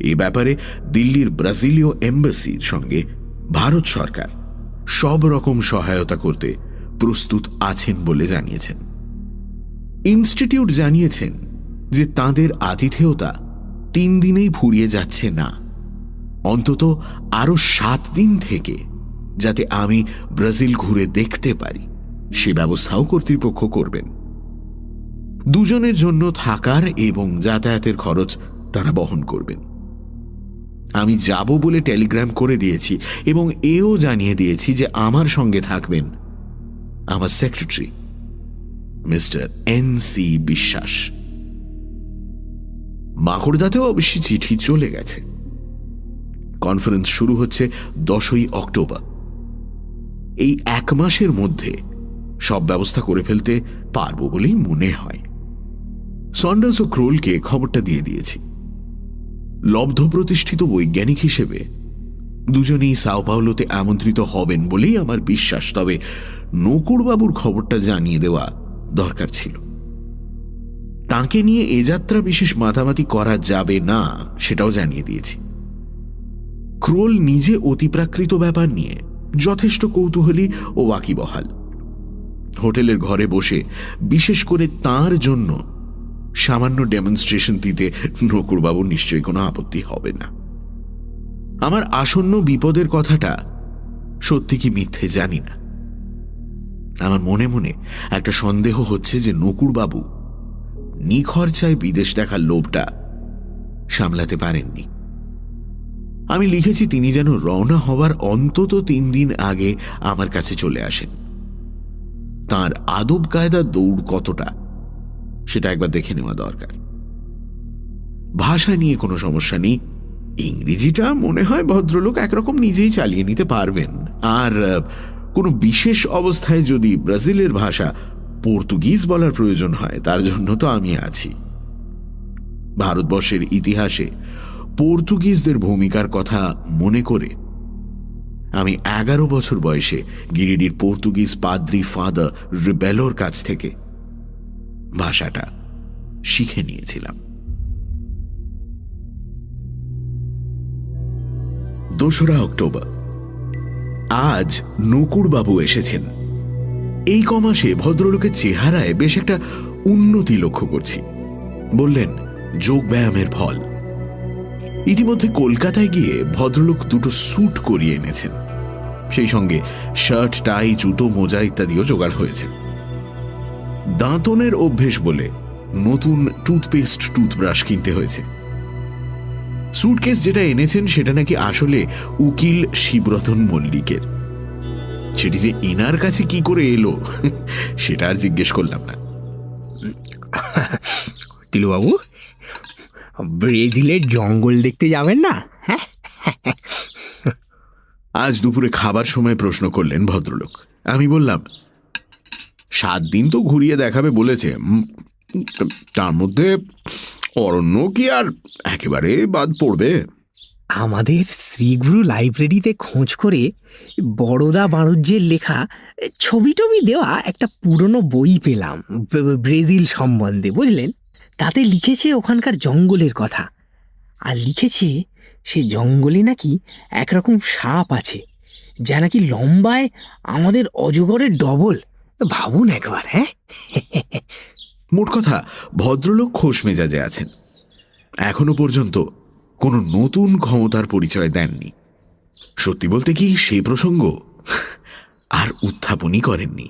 এ ব্যাপারে দিল্লির ব্রাজিলীয় এম্বাসির সঙ্গে ভারত সরকার সব রকম সহায়তা করতে প্রস্তুত আছেন বলে জানিয়েছেন। ইনস্টিটিউট জানিয়েছেন যে তাদের আতিথেয়তা 3 দিনেই ফুরিয়ে যাচ্ছে না, অন্তত আরো 7 দিন থেকে যাতে আমি ব্রাজিল ঘুরে দেখতে পারি সে ব্যবস্থাও কর্তৃপক্ষ করবেন। দুজনের জন্য থাকার এবং যাতায়াতের খরচ তারা বহন করবেন। আমি যাব বলে টেলিগ্রাম করে দিয়েছি এবং এও জানিয়ে দিয়েছি যে আমার সঙ্গে থাকবেন আমার সেক্রেটারি মিস্টার N.C. বিশ্বাস। মাকড়দাতেও অবশ্যই চিঠি চলে গেছে। কনফারেন্স শুরু হচ্ছে 10ই অক্টোবর। এই 1 মাসের মধ্যে সব ব্যবস্থা করে ফেলতে পারবো বলেই মনে হয়। সন্ডার্স ও ক্রোলকে খবরটা দিয়ে দিয়েছি। লব্ধ প্রতিষ্ঠিত বৈজ্ঞানিক হিসেবে দুজনেই সাও পাওলোতে আমন্ত্রিত হবেন বলেই আমার বিশ্বাস। তবে নকুরবাবুর খবরটা জানিয়ে দেওয়া দরকার ছিল। তাকে নিয়ে এ যাত্রা বিশেষ মাতামাতি করা যাবে না সেটাও জানিয়ে দিয়েছি। ক্রোল নিজে অতিপ্রাকৃত ব্যাপার নিয়ে যথেষ্ট কৌতূহলী ও ওয়াকিবহাল। হোটেলের ঘরে বসে বিশেষ করে তার জন্য সামান্য ডেমনস্ট্রেশন দিতে নকুরবাবুর নিশ্চয়ই কোনো আপত্তি হবে না। আমার আসন্ন বিপদের কথাটা সত্যি কি মিথ্যে জানি না, আমার মনে মনে একটা সন্দেহ হচ্ছে যে নকুড়বাবু নিখরচায় বিদেশ দেখার লোভটা সামলাতে পারেননি। আমি লিখেছি তিনি যেন রওনা হবার অন্তত 3 দিন আগে আমার কাছে চলে আসেন। তাঁর আদব কায়দা দৌড় কতটা সেটা একবার দেখে নেওয়া দরকার। ভাষা নিয়ে কোনো সমস্যা নেই, ইংরেজিটা মনে হয় ভদ্রলোক একরকম নিজেই চালিয়ে নিতে পারবেন। আর কোনো বিশেষ অবস্থায় যদি ব্রাজিলের ভাষা পর্তুগিজ বলার প্রয়োজন হয় তার জন্য তো আমি আছি। ভারতবর্ষের ইতিহাসে পর্তুগিজদের ভূমিকার কথা মনে করে আমি 11 বছর বয়সে গিরিডির পর্তুগিজ পাদ্রি ফাদার রিবেলোর কাছ থেকে ভাষাটা শিখে নিয়েছিলাম। 2রা অক্টোবর। আজ নকুড়বাবু এসেছেন। এই কমাসে ভদ্রলোকের চেহারায় বেশ একটা উন্নতি লক্ষ্য করছি। বললেন যোগ ব্যায়ামের ফল। ইতিমধ্যে কলকাতায় গিয়ে ভদ্রলোক 2টো স্যুট করিয়ে এনেছেন, সেই সঙ্গে শার্ট, টাই, জুতো, মোজা ইত্যাদিও জোগাড় হয়েছে। দাঁতনের অভ্যেস বলে নতুন টুথপেস্ট, টুথব্রাশ কিনতে হয়েছে। স্যুটকেস যেটা এনেছেন সেটা নাকি আসলে উকিল শিবরতন মল্লিকের। সেটি যে এনার কাছে কি করে এলো সেটা আর জিজ্ঞেস করলাম না। তিলুবাবু, ব্রাজিলের জঙ্গল দেখতে যাবেন না? হ্যাঁ, আজ দুপুরে খাবার সময় প্রশ্ন করলেন ভদ্রলোক। আমি বললাম 7 দিন তো ঘুরিয়ে দেখাবে বলেছে, তার মধ্যে অরণ্য কি আর একেবারে বাদ পড়বে? আমাদের শ্রীগুরু লাইব্রেরিতে খোঁজ করে বড়দা বাণুজ্যের লেখা ছবি টবি দেওয়া একটা পুরনো বই পেলাম ব্রাজিল সম্বন্ধে, বুঝলেন। তাতে লিখেছে ওখানকার জঙ্গলের কথা, আর লিখেছে সে জঙ্গলে নাকি একরকম সাপ আছে যা নাকি লম্বায় আমাদের অজগরের ডবল। ভাবুন একবার। হ্যাঁ, মোট কথা ভদ্রলোক খোশ মেজাজে আছেন। এখনো পর্যন্ত কোনো নতুন ক্ষমতার পরিচয় দেননি। সত্যি বলতে কি সেই প্রসঙ্গ আর উত্থাপনই করেননি।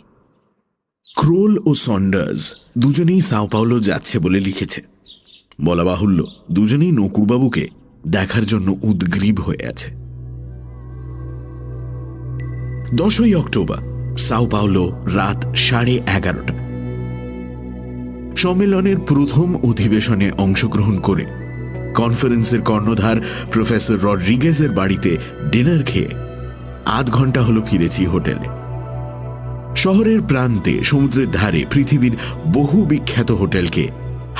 ক্রোল ও সন্ডার্স দুজনেই সাও পাওলো যাচ্ছে বলে লিখেছে। বলা বাহুল্য দুজনেই নকুড়বাবুকে দেখার জন্য উদ্গ্রীব হয়ে আছে। 10ই অক্টোবর, সাও পাওলো, রাত 11:30। সম্মেলনের প্রথম অধিবেশনে অংশগ্রহণ করে কনফারেন্সের কর্ণধার প্রফেসর রড্রিগেজের বাড়িতে ডিনার খেয়ে 8 ঘন্টা হলো ফিরেছি হোটেলে। শহরের প্রান্তে সমুদ্রের ধারে পৃথিবীর বহু বিখ্যাত হোটেলকে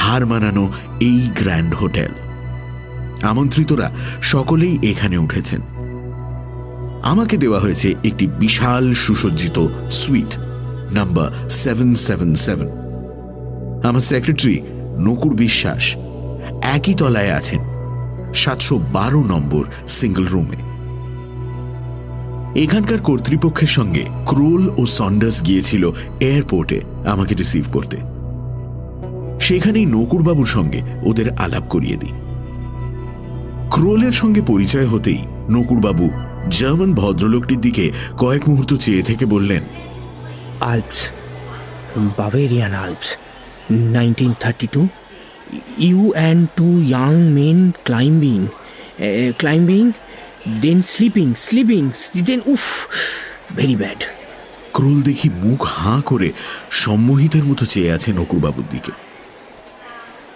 হার মানানো এই গ্র্যান্ড হোটেল। আমন্ত্রিতরা সকলেই এখানে উঠেছেন। আমাকে দেওয়া হয়েছে একটি বিশাল সুসজ্জিত সুইট নাম্বার 777। আমার সেক্রেটারি নকুড় বিশ্বাস একই তলায় আছেন 712 নম্বর সিঙ্গল রুমে। এখানকার কর্তৃপক্ষের সঙ্গে ক্রোল ও সন্ডার্স গিয়েছিল এয়ারপোর্টে আমাকে রিসিভ করতে। সেখানেই নকুড়বাবুর সঙ্গে ওদের আলাপ করিয়ে দিই। ক্রোলের সঙ্গে পরিচয় হতেই নকুড়বাবু জার্মান ভদ্রলোকটির দিকে কয়েক মুহূর্ত চেয়ে থেকে বললেন, Alps, Bavarian Alps, 1932, you and 2 young men climbing, then sleeping, then uff, very bad. Crawl দেখি মুখ হাঁ করে সম্মোহিতের মতো চেয়ে আছে নকুড়বাবুর দিকে।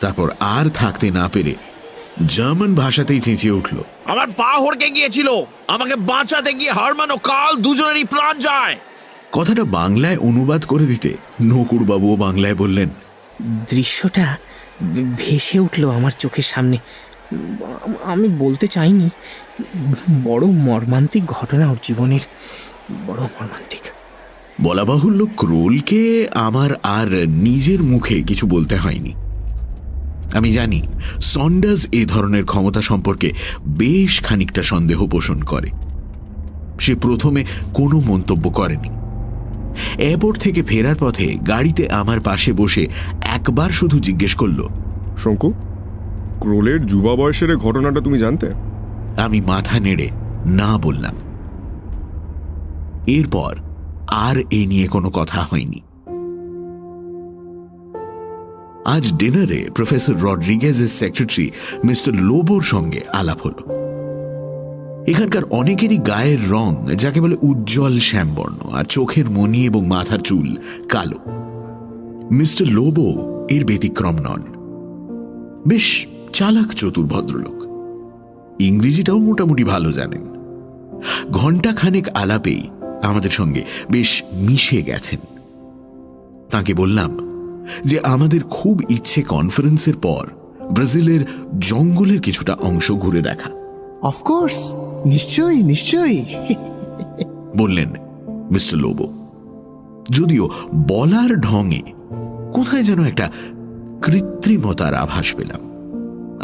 তারপর আর থাকতে না পেরে জার্মান ভাষাতেই চেঁচিয়ে উঠল, আমার পা হড়কে গিয়েছিল, আমাকে বাঁচাতে গিয়ে হারমানো কাল দুজনেরই প্রাণ যায়। কথাটা বাংলায় অনুবাদ করে দিতে নকুড়বাবুও বাংলায় বললেন, দৃশ্যটা ভেসে উঠল আমার চোখের সামনে। আমি বলতে চাইনি, বড় মর্মান্তিক ঘটনা ওর জীবনের, বড় মর্মান্তিক। বলা বাহুল্য ক্রোলকে আমার আর নিজের মুখে কিছু বলতে হয়নি। আমি জানি সন্ডার্স এ ধরনের ক্ষমতা সম্পর্কে বেশ খানিকটা সন্দেহ পোষণ করে। সে প্রথমে কোনো মন্তব্য করেনি। এয়ারপোর্ট থেকে ফেরার পথে গাড়িতে আমার পাশে বসে একবার শুধু জিজ্ঞেস করল, শঙ্কু, ক্রোলের যুবা বয়সের ঘটনাটা তুমি জানতে? আমি মাথা নেড়ে না বললাম। এরপর আর এ নিয়ে কোনো কথা হয়নি। আজ ডিনারে প্রফেসর রড্রিগেজের সেক্রেটারি মিস্টার লোবোর সঙ্গে আলাপ হল। এখানকার অনেকেরই গায়ের রং যাকে বলে উজ্জ্বল শ্যামবর্ণ, আর চোখের মণি এবং মাথার চুল কালো। মিস্টার লোবো এর ব্যতিক্রম নন। বেশ চালাক চতুর ভদ্রলোক, ইংরেজিটাও মোটামুটি ভালো জানেন। ঘণ্টাখানেক আলাপেই আমাদের সঙ্গে বেশ মিশে গেছেন। তাকে বললাম যে আমাদের খুব ইচ্ছে কনফারেন্সের পর ব্রাজিলের জঙ্গলের কিছুটা অংশ ঘুরে দেখা। অফকোর্স, নিশ্চয়ই নিশ্চয়ই। বললেন মিস্টার লোবো, যদিও বলার ঢঙে কোথায় যেন একটা কৃত্রিমতার আভাস পেলাম।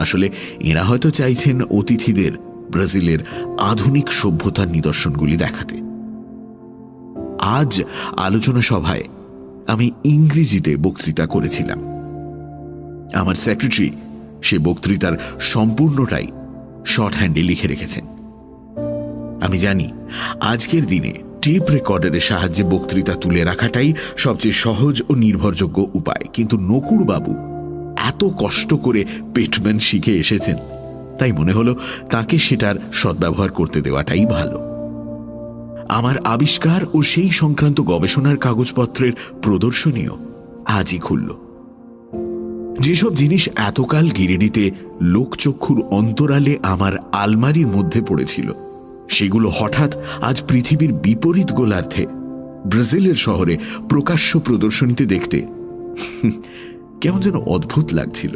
আসলে এরা হয়তো চাইছেন অতিথিদের ব্রাজিলের আধুনিক সভ্যতার নিদর্শনগুলি দেখাতে। আজ আলোচনা সভায় আমি ইংরেজিতে বক্তৃতা করেছিলাম। আমার সেক্রেটারি সে বক্তৃতার সম্পূর্ণটাই শর্ট হ্যান্ডে লিখে রেখেছেন। আমি জানি আজকের দিনে টেপ রেকর্ডারের সাহায্যে বক্তৃতা তুলে রাখাটাই সবচেয়ে সহজ ও নির্ভরযোগ্য উপায়, কিন্তু নকুড়বাবু এত কষ্ট করে পেটম্যান শিখে এসেছেন, তাই মনে হলো তাকে সেটার সদ্ব্যবহার করতে দেওয়াটাই ভালো। আমার আবিষ্কার ও সেই সংক্রান্ত গবেষণার কাগজপত্রের প্রদর্শনীও আজই খুলল। যেসব জিনিস এতকাল গিরিডিতে লোকচক্ষুর অন্তরালে আমার আলমারির মধ্যে পড়েছিল, সেগুলো হঠাৎ আজ পৃথিবীর বিপরীত গোলার্ধে ব্রাজিলের শহরে প্রকাশ্য প্রদর্শনীতে দেখতে কেমন যেন অদ্ভুত লাগছিল।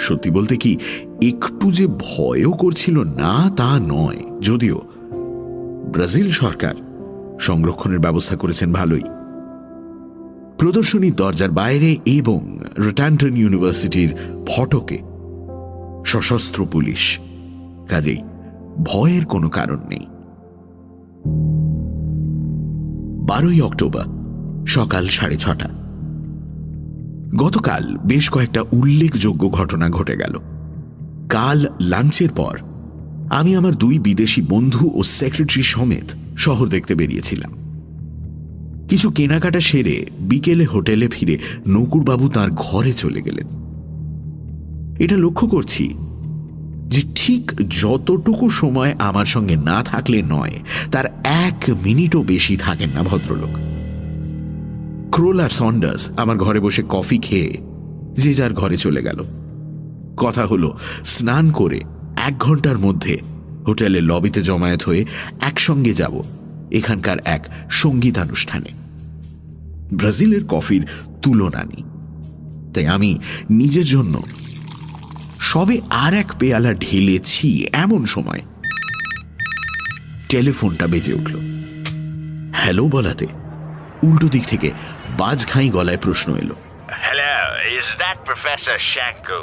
সত্যি বলতে কি, একটু যে ভয়ও করছিল না তা নয়, যদিও ব্রাজিল সরকার সংরক্ষণের ব্যবস্থা করেছেন ভালোই। প্রদর্শনীর দরজার বাইরে এবং রটান্টন ইউনিভার্সিটির ফটকে সশস্ত্র পুলিশ, কাজেই ভয়ের কোনো কারণ নেই। 12ই অক্টোবর সকাল 6:30। গতকাল বেশ কয়েকটা উল্লেখযোগ্য ঘটনা ঘটে গেল। কাল লাঞ্চের পর আমি আমার 2 বিদেশি বন্ধু ও সেক্রেটারি সমেত শহর দেখতে বেরিয়েছিলাম। কিছু কেনাকাটা সেরে বিকেলে হোটেলে ফিরে নকুড়বাবু তাঁর ঘরে চলে গেলেন। এটা লক্ষ্য করছি যে ঠিক যতটুকু সময় আমার সঙ্গে না থাকলে নয়, তার 1 মিনিটও বেশি থাকেন না ভদ্রলোক। ক্রোল আর সন্ডার্স আমার ঘরে বসে কফি খেয়ে যে যার ঘরে চলে গেল। কথা হলো স্নান করে 1 ঘন্টার মধ্যে হোটেলের লবিতে জমায়েত হয়ে একসঙ্গে যাব এখানকার এক সঙ্গীতানুষ্ঠানে। ব্রাজিলের কফির তুলনা নেই, তাই আমি নিজের জন্য সবে আর 1 পেয়ালা ঢেলেছি এমন সময় টেলিফোনটা বেজে উঠল। হ্যালো বলাতে উল্টো দিক থেকে বাজখাই গলায় প্রশ্ন এলো, Hello, is that Professor Shanku?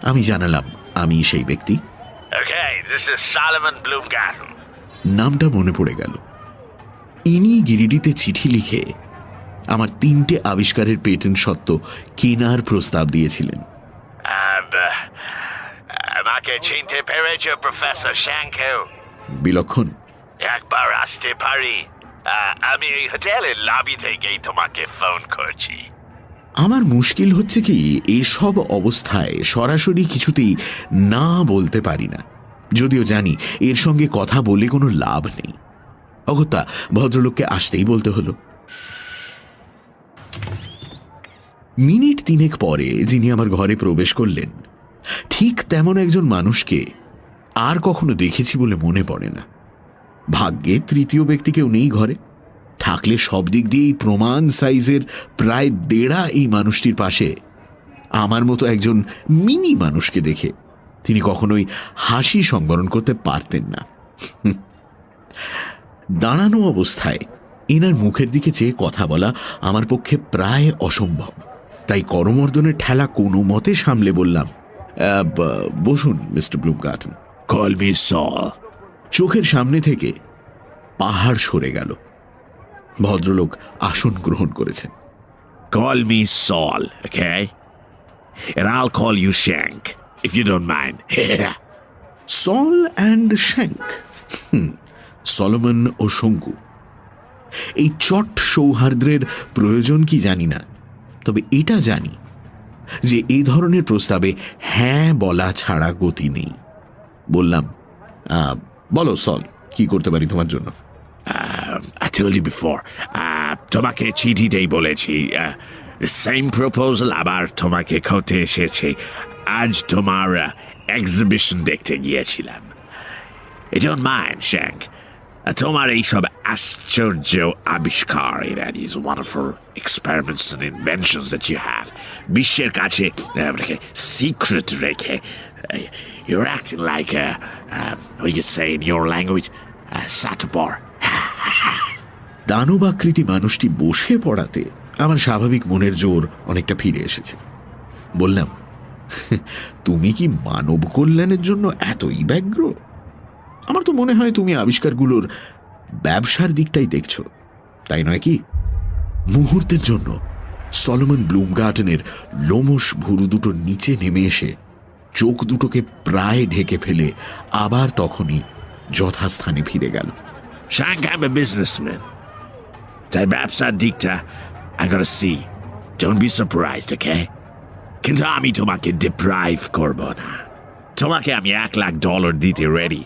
আমি জানালাম আমি সেই ব্যক্তি। Okay, this is Solomon Bloomgarten. নামটা মনে পড়ে গেল। ইনি গিরিডিতে চিঠি লিখে আমার 3টে আবিষ্কারের পেটেন্ট সত্ত্ব কেনার প্রস্তাব দিয়েছিলেন। আমাকে চিনতে পেরেছো প্রফেসর শ্যাঙ্কু? বিলক্ষণ। একবার আসতে পারি? আমি এই হোটেলের লবি থেকেই তোমাকে ফোন করছি। আমার মুশকিল হচ্ছে কি, এসব অবস্থায় সরাসরি কিছুতেই না বলতে পারি না, যদিও জানি এর সঙ্গে কথা বলে কোনো লাভ নেই। অগত্যা ভদ্রলোককে আসতেই বলতে হলো। মিনিট 3 পরে যিনি আমার ঘরে প্রবেশ করলেন, ঠিক তেমন একজন মানুষকে আর কখনো দেখেছি বলে মনে পড়ে না। ভাগ্যে 3য় ব্যক্তি কেউ নেই ঘরে, থাকলে সব দিক দিয়েই প্রমাণ সাইজের প্রায় 1.5 এই মানুষটির পাশে আমার মতো একজন মিনি মানুষকে দেখে তিনি কখনোই হাসি সংবরণ করতে পারতেন না। দাঁড়ানো অবস্থায় এনার মুখের দিকে চেয়ে কথা বলা আমার পক্ষে প্রায় অসম্ভব, তাই করমর্দনের ঠেলা কোনো মতে সামলে বললাম, বসুন মিস্টার ব্লুমগার্টন। Call me Saul. চোখের সামনে থেকে পাহাড় সরে গেল। ভদ্রলোক আসন গ্রহণ করেছেন। Call me Saul, okay? And I'll call you Shank, if you don't mind. Sol and Shank, Solomon ও শঙ্কু, এই চট সৌহার্দ্যের প্রয়োজন কি জানি না, তবে এটা জানি যে এই ধরনের প্রস্তাবে হ্যাঁ বলা ছাড়া গতি নেই। বললাম, বলো সল, কি করতে পারি তোমার জন্য? I told you before, তোমাকে চিঠিতেই বলেছি, সেম প্রপোজাল আবার তোমাকে করতে এসেছে। আজ তোমার এক্সিবিশন দেখতে গিয়েছিলাম। You don't mind, Shank, তোমার এইসব আশ্চর্য আবিষ্কার, these wonderful experiments and inventions that you have, বিশ্বের কাছে সিক্রেট রেখে you're acting like what do you say in your language, Satopor. দানবাকৃতি মানুষটি বসে পড়াতে আমার স্বাভাবিক মনের জোর অনেকটা ফিরে এসেছে। বললাম, তুমি কি মানব কল্যাণের জন্য এতই ব্যগ্র? আমার তো মনে হয় তুমি আবিষ্কারগুলোর ব্যবসার দিকটাই দেখছো, তাই নয় কি? মুহূর্তের জন্য সলোমন ব্লুমগার্টনের লোমশ ভুরু দুটো নিচে নেমে এসে চোখ দুটোকে প্রায় ঢেকে ফেলে আবার তখনই যথাস্থানে ফিরে গেল। Shank, I'm a businessman. তাই ব্যবসার দিকটা I'm gonna see. Don't be surprised, okay? কিন্তু আমি তোমাকে ডিপ্রাইভ করব না। তোমাকে আমি $1,00,000 দিতে রেডি,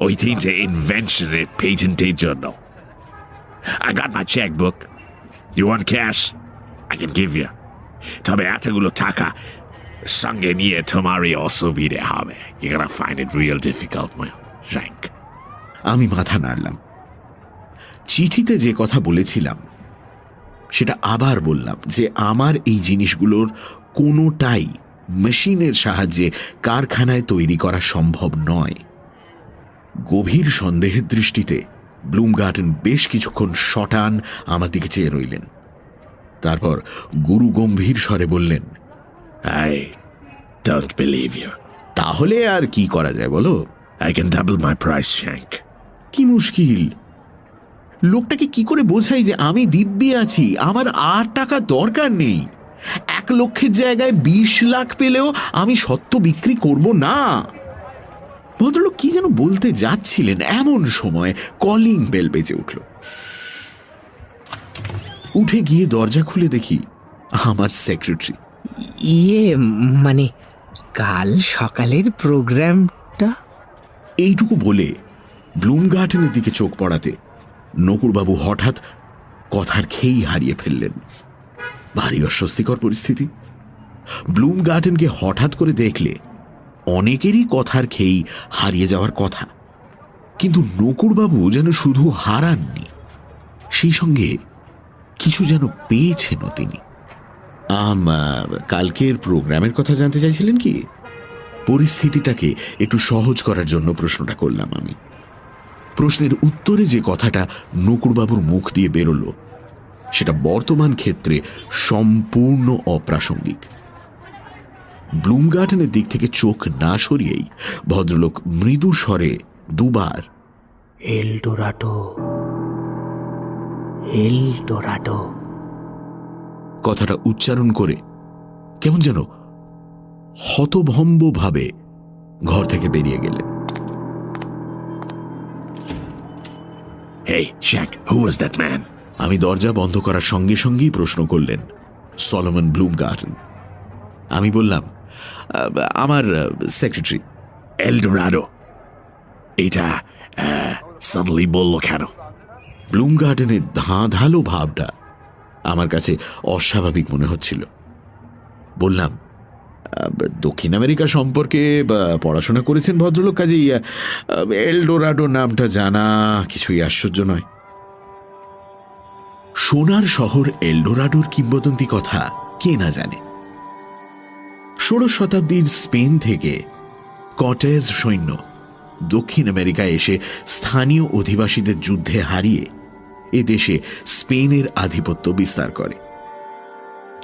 ওই 3টে ইনভেনশনের পেটেন্টের জন্য। I got my checkbook. You want cash? I can give you. তবে এতগুলো টাকা সঙ্গে নিয়ে তোমারই অসুবিধে হবে। You're gonna find it real difficult, Shank. আমি মাথা নাড়লাম। চিঠিতে যে কথা বলেছিলাম সেটা আবার বললাম, যে আমার এই জিনিসগুলোর কোনোটাই মেশিনের সাহায্যে কারখানায় তৈরি করা সম্ভব নয়। গভীর সন্দেহের দৃষ্টিতে ব্লুমগার্টন বেশ কিছুক্ষণ শটান আমার দিকে চেয়ে রইলেন। তারপর গুরু গম্ভীর স্বরে বললেন, I don't believe you. তাহলে আর কি করা যায় বলো? I can double my price, Shank. কি মুশকিল! লোকটাকে কি করে বোঝাই যে আমি দিব্যি আছি, আমার আর টাকা দরকার নেই। 1 লক্ষের জায়গায় 20 লাখ পেলেও আমি সত্য বিক্রি করব না। ভদ্রলোক কি যেন বলতে যাচ্ছিলেন, এমন সময় কলিং বেল বেজে উঠল। উঠে গিয়ে দরজা খুলে দেখি আমার সেক্রেটারি। মানে কাল সকালের প্রোগ্রামটা? এইটুকু বলে ব্লুমগার্টনের দিকে চোখ পড়াতে নকুরবাবু হঠাৎ কথার খেই হারিয়ে ফেললেন। ভারী অস্বস্তিকর পরিস্থিতি। ব্লুমগার্টনকে হঠাৎ করে দেখলে অনেকেরই কথার খেই হারিয়ে যাওয়ার কথা, কিন্তু নকুরবাবু যেন শুধু হারাননি, সেই সঙ্গে কিছু যেন পেয়েছেনও তিনি। কালকের প্রোগ্রামের কথা জানতে চাইছিলেন কি? পরিস্থিতিটাকে একটু সহজ করার জন্য প্রশ্নটা করলাম আমি। প্রশ্নের উত্তরে যে কথাটা নকুরবাবুর মুখ দিয়ে বেরোল সেটা বর্তমান ক্ষেত্রে সম্পূর্ণ অপ্রাসঙ্গিক। ব্লুমগার্টনের দিক থেকে চোখ না সরিয়েই ভদ্রলোক মৃদু স্বরে দুবার এলডোরাডো, এলডোরাডো কথাটা উচ্চারণ করে কেমন যেন হতভম্বভাবে ঘর থেকে বেরিয়ে গেলেন। Hey, Shank, who was that man? আমি দরজা বন্ধ করার সঙ্গে সঙ্গেই প্রশ্ন করলেন সলোমন ব্লুমগার্টন। আমি বললাম, আমার সেক্রেটারি। এলডোরাডো, এটা সাডেনলি বলল কেন? ব্লুমগার্টনের ধাঁধালো ভাবটা আমার কাছে অস্বাভাবিক মনে হচ্ছিল। বললাম, দক্ষিণ আমেরিকা সম্পর্কে পড়াশোনা করেছেন ভদ্রলোক, কাজেই এলডোরাডো নামটা জানা কিছুই আশ্চর্য নয়। সোনার শহর এলডোরাডোর কিংবদন্তি কথা কে না জানে। 16 শতাব্দীর স্পেন থেকে কর্টেজ সৈন্য দক্ষিণ আমেরিকায় এসে স্থানীয় অধিবাসীদের যুদ্ধে হারিয়ে এ দেশে স্পেনের আধিপত্য বিস্তার করে।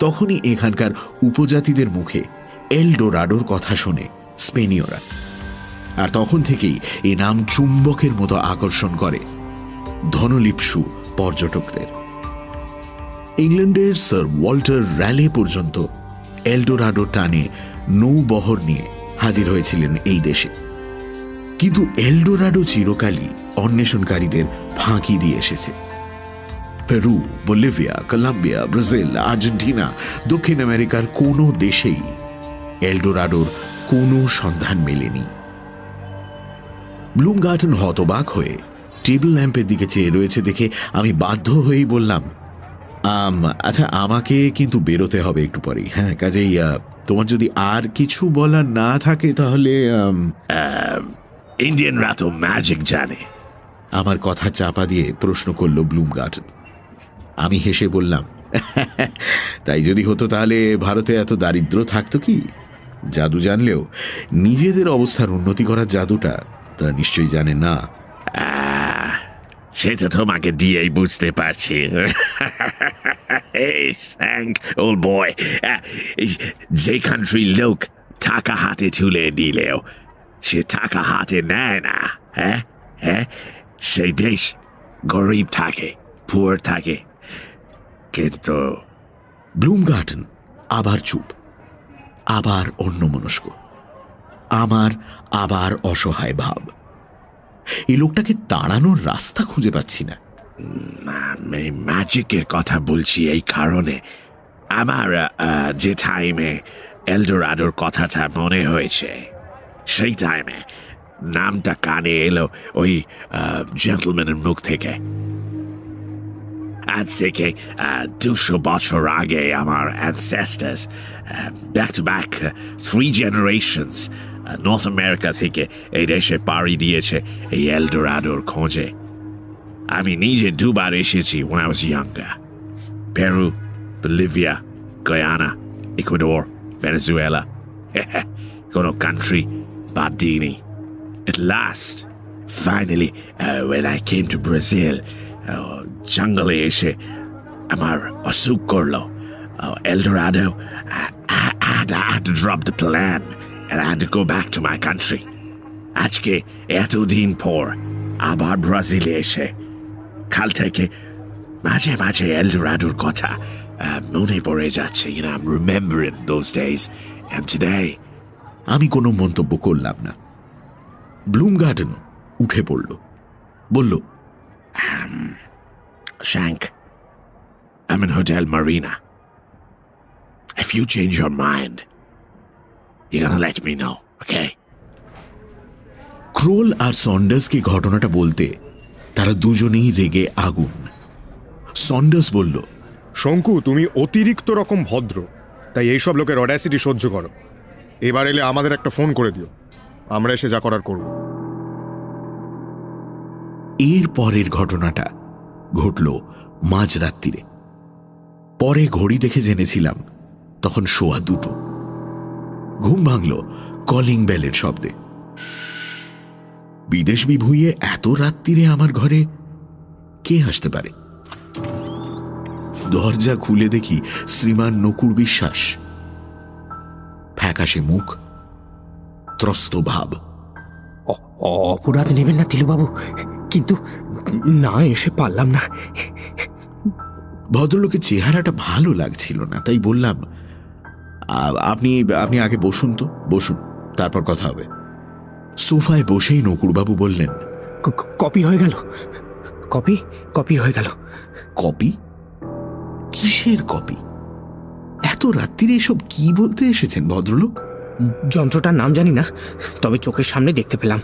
তখনই এখানকার উপজাতিদের মুখে এলডোরাডোর কথা শোনে স্পেনীয়রা, আর তখন থেকেই এ নাম চুম্বকের মতো আকর্ষণ করে ধনলিপ্সু পর্যটকদের। ইংল্যান্ডের স্যার ওয়াল্টার র্যালে পর্যন্ত এলডোরাডো টানে নৌবহর নিয়ে হাজির হয়েছিলেন এই দেশে। কিন্তু এলডোরাডো চিরকালই অন্বেষণকারীদের ফাঁকি দিয়ে এসেছে। Peru, Bolivia, Colombia, Brazil, Argentina, দক্ষিণ আমেরিকার কোনো দেশেই এলডোরাডোর কোনো সন্ধান মেলেনি। ব্লুমগার্টন হতবাক হয়ে টেবিল ল্যাম্পের দিকে চেয়ে রয়েছে দেখে আমি বাধ্য হয়েই বললাম, আচ্ছা, আমাকে কিন্তু বেরোতে হবে একটু পরেই। হ্যাঁ, কাজেই তোমার যদি আর কিছু বলার না থাকে তাহলে ইন্ডিয়ানরা তো ম্যাজিক জানে। আমার কথা চাপা দিয়ে প্রশ্ন করল ব্লুমগার্টন। আমি হেসে বললাম, তাই যদি হতো তাহলে ভারতে এত দারিদ্র থাকতো কি? জাদু জানলেও নিজেদের অবস্থার উন্নতি করার জাদুটা তারা নিশ্চয়ই জানে না। সেটা তোমাকে দিয়েই বুঝতে পারছি। Hey, Shank, old boy. যে কান্ট্রির লোক টাকা হাতে তুলে দিলেও সে টাকা হাতে নেয় না, হ্যাঁ হ্যাঁ, সেই দেশ গরিব থাকে, পুয়ার থাকে। কিন্তু ব্লুমগার্টন আবার চুপ, আবার অন্যমনস্ক, আমার আবার অসহায় ভাব। এই লোকটাকে তাড়ানোর রাস্তা খুঁজে পাচ্ছি না। আমি ম্যাজিকের কথা বলছি এই কারণে, আমার যে টাইমে এলডোরাডোর কথাটা মনে হয়েছে, সেই টাইমে নামটা কানে এলো ওই জেন্টলম্যানের মুখ থেকে। আজ থেকে 200 বছর আগে আমার ancestors back to back 3 generations north America থেকে এই দেশে পাড়ি দিয়েছে এই এলডোরাডোর খোঁজে। আমি নিজে 2 বার এসেছি when I was younger. Peru, Bolivia, Guyana, Ecuador, Venezuela. কোনো কান্ট্রি বাদ দিইনি। At last, finally, when I came to Brazil, জঙ্গলে এসে আমার অসুখ করলো। Eldorado, I had to drop the plan and I had to go back to my country. আজকে এতদিন পর আবার ব্রাজিলে এসে কাল থেকে মাঝে মাঝে এলডোরাডোর কথা মনে পড়ে যাচ্ছে। You know, I'm remembering those days and today. আমি কোনো মন্তব্য করলাম না। ব্লুমগার্টন উঠে পড়ল, বলল, Shank, I'm in Hotel Marina. If you change your mind, you're gonna let me know, okay? Krol আর সন্ডার্সকে ঘটনাটা বলতে তারা দুজনেই রেগে আগুন। সন্ডার্স বলল, শঙ্কু, তুমি অতিরিক্ত রকম ভদ্র, তাই এইসব লোকের অড্যাসিটি সহ্য করো। এবার এলে আমাদের একটা ফোন করে দিও, আমরা এসে যা করার করব। এর পরের ঘটনাটা ঘটল মাঝরাত্রিরে। পরে ঘড়ি দেখে জেনেছিলাম তখন 2:15। ঘুম ভাঙল কলিং বেলের শব্দে। বিদেশ বিভুঁইয়ে এত রাত্রিরে আমার ঘরে কে আসতে পারে? দরজা খুলে দেখি শ্রীমান নকুর বিশ্বাস। ফ্যাকাশে মুখ, ত্রস্ত ভাব। অপরাধ নেবেন না তিলুবাবু, কিন্তু না এসে পারলাম না। ভদ্রলোকের চেহারাটা ভালো লাগছিল না, তাই বললাম, আপনি আপনি আগে বসুন তো, বসুন, তারপর কথা হবে। সোফায় বসেই নকুরবাবু বললেন, কপি হয়ে গেল, কপি হয়ে গেল। কপি? কিসের কপি? এত রাত্রিরে এসব কি বলতে এসেছেন ভদ্রলোক? যন্ত্রটার নাম জানি না, তবে চোখের সামনে দেখতে পেলাম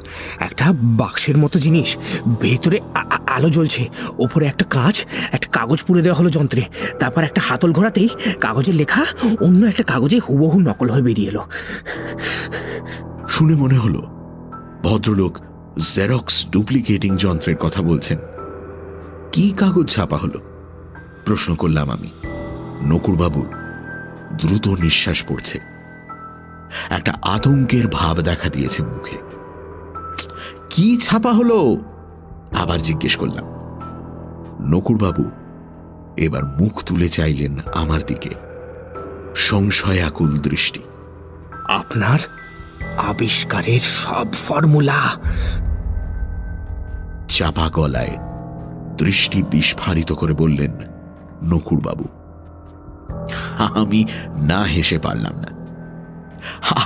একটা বাক্সের মতো জিনিস, ভেতরে আলো জ্বলছে, ওপরে একটা কাঁচ, একটা কাগজ পুড়ে দেওয়া হলো যন্ত্রে, তারপর একটা হাতল ঘোরাতেই কাগজের লেখা অন্য একটা কাগজে হুবহু নকল হয়ে বেরিয়ে এলো। শুনে মনে হলো ভদ্রলোক জেরক্স ডুপ্লিকেটিং যন্ত্রের কথা বলছেন। কি কাগজ ছাপা হলো? প্রশ্ন করলাম আমি। নকুরবাবুর দ্রুত নিঃশ্বাস পড়ছে, একটা আতঙ্কের ভাব দেখা দিয়েছে মুখে। কি ছাপা হলো? আবার জিজ্ঞেস করলাম। নকুরবাবু এবার মুখ তুলে চাইলেন আমার দিকে, সংশয় আকুল দৃষ্টি। আপনার আবিষ্কারের সব ফর্মুলা। চাপা গলায় দৃষ্টি বিস্ফারিত করে বললেন নকুরবাবু। আমি না হেসে পারলাম না।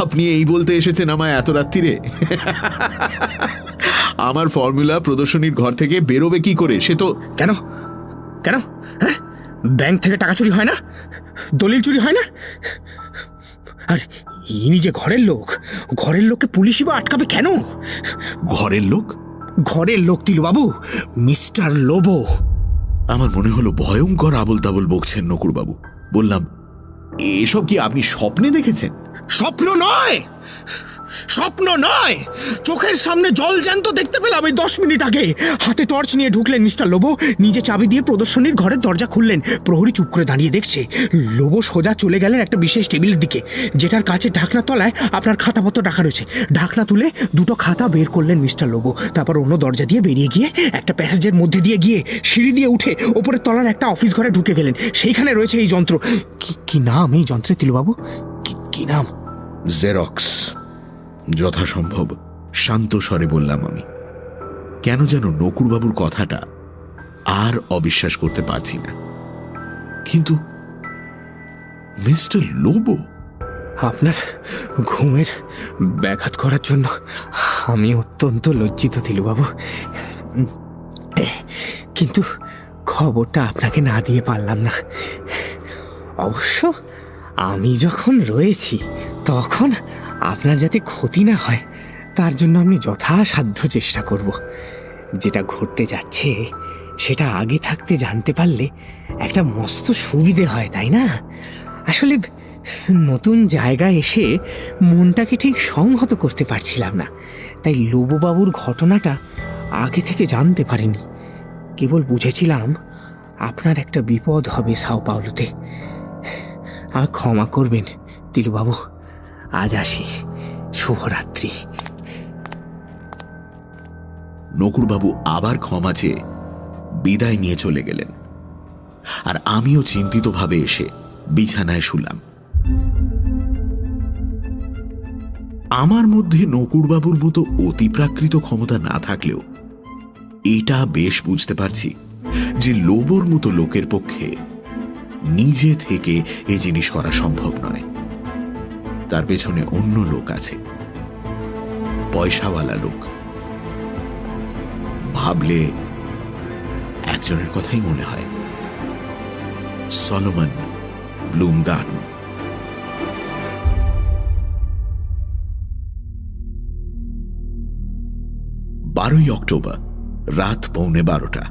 আপনি এই বলতে এসেছেন আমায় এত রাত্রিরে? আমার ফর্মুলা প্রদর্শনীর ঘর থেকে বেরোবে কি করে? সে তো কেন কেন? হ্যাঁ, ব্যাংক থেকে টাকা চুরি হয় না? দলিল চুরি হয় না? আর ইনি যে ঘরের লোক, ঘরের লোককে পুলিশই বা আটকাবে কেন? ঘরের লোক? ঘরের লোক তিলুবাবু, মিস্টার লোবো। আমার মনে হলো ভয়ঙ্কর আবল তাবল বকছেন নকুড়বাবু। বললাম, এসব কি আপনি স্বপ্নে দেখেছেন? স্বপ্ন নয়, স্বপ্ন নয়, চোখের সামনে জল জ্যান্ত দেখতে পেলাম এই 10 মিনিট আগে। হাতে টর্চ নিয়ে ঢুকলেন মিস্টার লোবো, নিজে চাবি দিয়ে প্রদর্শনীর ঘরের দরজা খুললেন। প্রহরী চুপ করে দাঁড়িয়ে দেখছে। লোবো সোজা চলে গেলেন একটা বিশেষ টেবিলের দিকে, যেটার কাছে ঢাকনা তলায় আপনার খাতাপত্র রাখা রয়েছে। ঢাকনা তুলে 2টো খাতা বের করলেন মিস্টার লোবো। তারপর অন্য দরজা দিয়ে বেরিয়ে গিয়ে একটা প্যাসেজের মধ্যে দিয়ে গিয়ে সিঁড়ি দিয়ে উঠে ওপরের তলার একটা অফিস ঘরে ঢুকে গেলেন। সেইখানে রয়েছে এই যন্ত্র। কি নাম এই যন্ত্রে তিলুবাবু? কি নাম? জেরক্স। যথাসম্ভব শান্ত স্বরে বললাম আমি। কেন যেন নকুড়বাবুর কথাটা আর অবিশ্বাস করতে পারছি না। কিন্তু মিস্টার লোবো? আপনার ঘুমের ব্যাঘাত করার জন্য আমি অত্যন্ত লজ্জিত তিলুবাবু, কিন্তু খবরটা আপনাকে না দিয়ে পারলাম না। অবশ্য আমি যখন রয়েছি তখন আপনার যাতে ক্ষতি না হয় তার জন্য আমি যথাসাধ্য চেষ্টা করব। যেটা ঘটতে যাচ্ছে সেটা আগে থাকতে জানতে পারলে একটা মস্ত সুবিধে হয়, তাই না? আসলে নতুন জায়গায় এসে মনটাকে ঠিক সংহত করতে পারছিলাম না, তাই লোবোবাবুর ঘটনাটা আগে থেকে জানতে পারিনি। কেবল বুঝেছিলাম আপনার একটা বিপদ হবে সাও পাওলোতে। আমায় ক্ষমা করবেন তিলুবাবু, আজ আসি। শুভরাত্রি। নকুড়বাবু আবার ক্ষমা চেয়ে বিদায় নিয়ে চলে গেলেন, আর আমিও চিন্তিতভাবে এসে বিছানায় শুলাম। আমার মধ্যে নকুড়বাবুর মতো অতিপ্রাকৃত ক্ষমতা না থাকলেও এটা বেশ বুঝতে পারছি যে লোবোর মতো লোকের পক্ষে নিজে থেকে এ জিনিস করা সম্ভব নয়। তার পেছনে অন্য লোক আছে, পয়সাওয়ালা লোক। ভাবলে একজনের কথাই মনে হয়, সলোমন ব্লুমগার্টন। 12ই অক্টোবর রাত 11:15।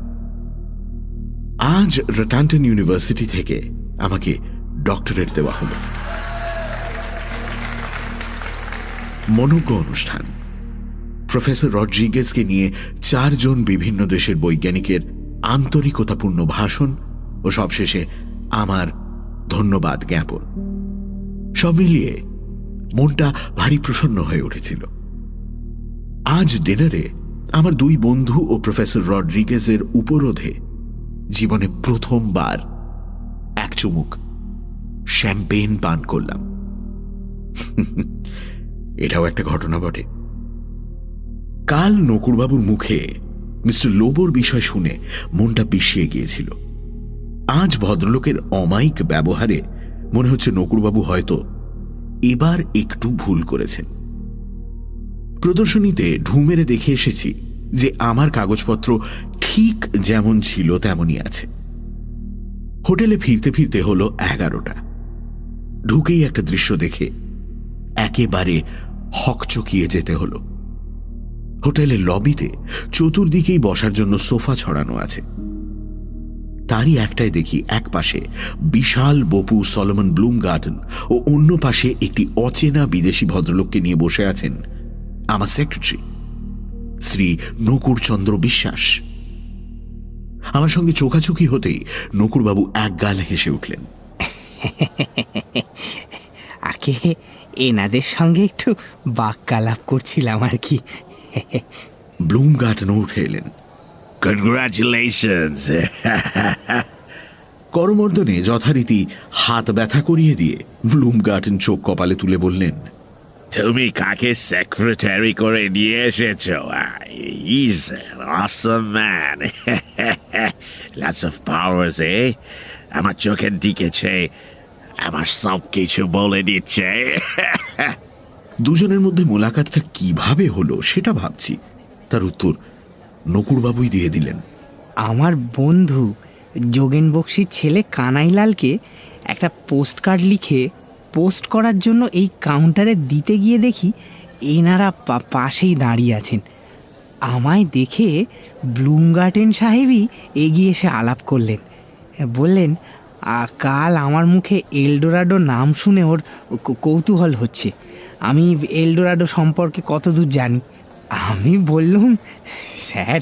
আজ রটান্টন ইউনিভার্সিটি থেকে আমাকে ডক্টরেট দেওয়া হলো। মনোজ্ঞ অনুষ্ঠান। প্রফেসর রড্রিগেজকে নিয়ে 4 জন বিভিন্ন দেশের বৈজ্ঞানিকের আন্তরিকতাপূর্ণ ভাষণ ও সবশেষে আমার ধন্যবাদ জ্ঞাপন। সব মিলিয়ে মনটা ভারী প্রসন্ন হয়ে উঠেছিল। আজ ডিনারে আমার 2 বন্ধু ও প্রফেসর রড্রিগেজের উপরোধে জীবনে প্রথমবার এক চুমুক শ্যাম্পেন পান করলাম। এটাও একটা ঘটনা বটে। কাল নকুড়বাবুর মুখে মিস্টার লোবোর বিষয় শুনে মনটা পিছিয়ে গিয়েছিল। আজ ভদ্রলোকের অমায়িক ব্যবহারে মনে হচ্ছে নকুড়বাবু হয়তো এবার একটু ভুল করেছেন। প্রদর্শনীতে ঢু মেরে দেখে এসেছি যে আমার কাগজপত্র ঠিক যেমন ছিল তেমনই আছে। হোটেলে ফিরতে ফিরতে হলো 11টা। ঢুকেই একটা দৃশ্য দেখে একেবারে হকচকিয়ে যেতে হলো। হোটেলের লবিতে চতুর্দিকেই বসার জন্য সোফা ছড়ানো আছে। তারই একটাই দেখি এক পাশে বিশাল বপু সলোমন ব্লুমগার্টন ও অন্য পাশে একটি অচেনা বিদেশি ভদ্রলোককে নিয়ে বসে আছেন আমার সেক্রেটারি শ্রী নকুড়চন্দ্র বিশ্বাস। আমার সঙ্গে চোখাচোখি হতেই নকুড়বাবু এক গাল হেসে উঠলেন। আগে এনাদের সঙ্গে একটু বাক্যালাপ করছিলাম আর কি। ব্লুমগার্টন উঠে এলেন। কনগ্রাচুলেশনস। করমর্দনে যথারীতি হাত ব্যথা করিয়ে দিয়ে ব্লুমগার্টন চোখ কপালে তুলে বললেন, তুমি কাকে সেক্রেটারি করে নিয়ে এসেছো? He's an awesome man. Lots of powers, eh? আমার চোখের দিকে চেয়ে আমার সব কিছু বলে দিচ্ছে। দুজনের মধ্যে মোলাকাতটা কিভাবে হলো সেটা ভাবছি। তার উত্তর নকুড়বাবুই দিয়ে দিলেন। আমার বন্ধু যোগেন বক্সির ছেলে কানাইলালকে একটা পোস্ট কার্ড লিখে পোস্ট করার জন্য এই কাউন্টারে দিতে গিয়ে দেখি এনারা পাশেই দাঁড়িয়ে আছেন। আমায় দেখে ব্লুমগার্টেন সাহেবই এগিয়ে এসে আলাপ করলেন, বললেন কাল আমার মুখে এলডোরাডো নাম শুনে ওর কৌতূহল হচ্ছে, আমি এলডোরাডো সম্পর্কে কতদূর জানি। আমি বললুম, স্যার,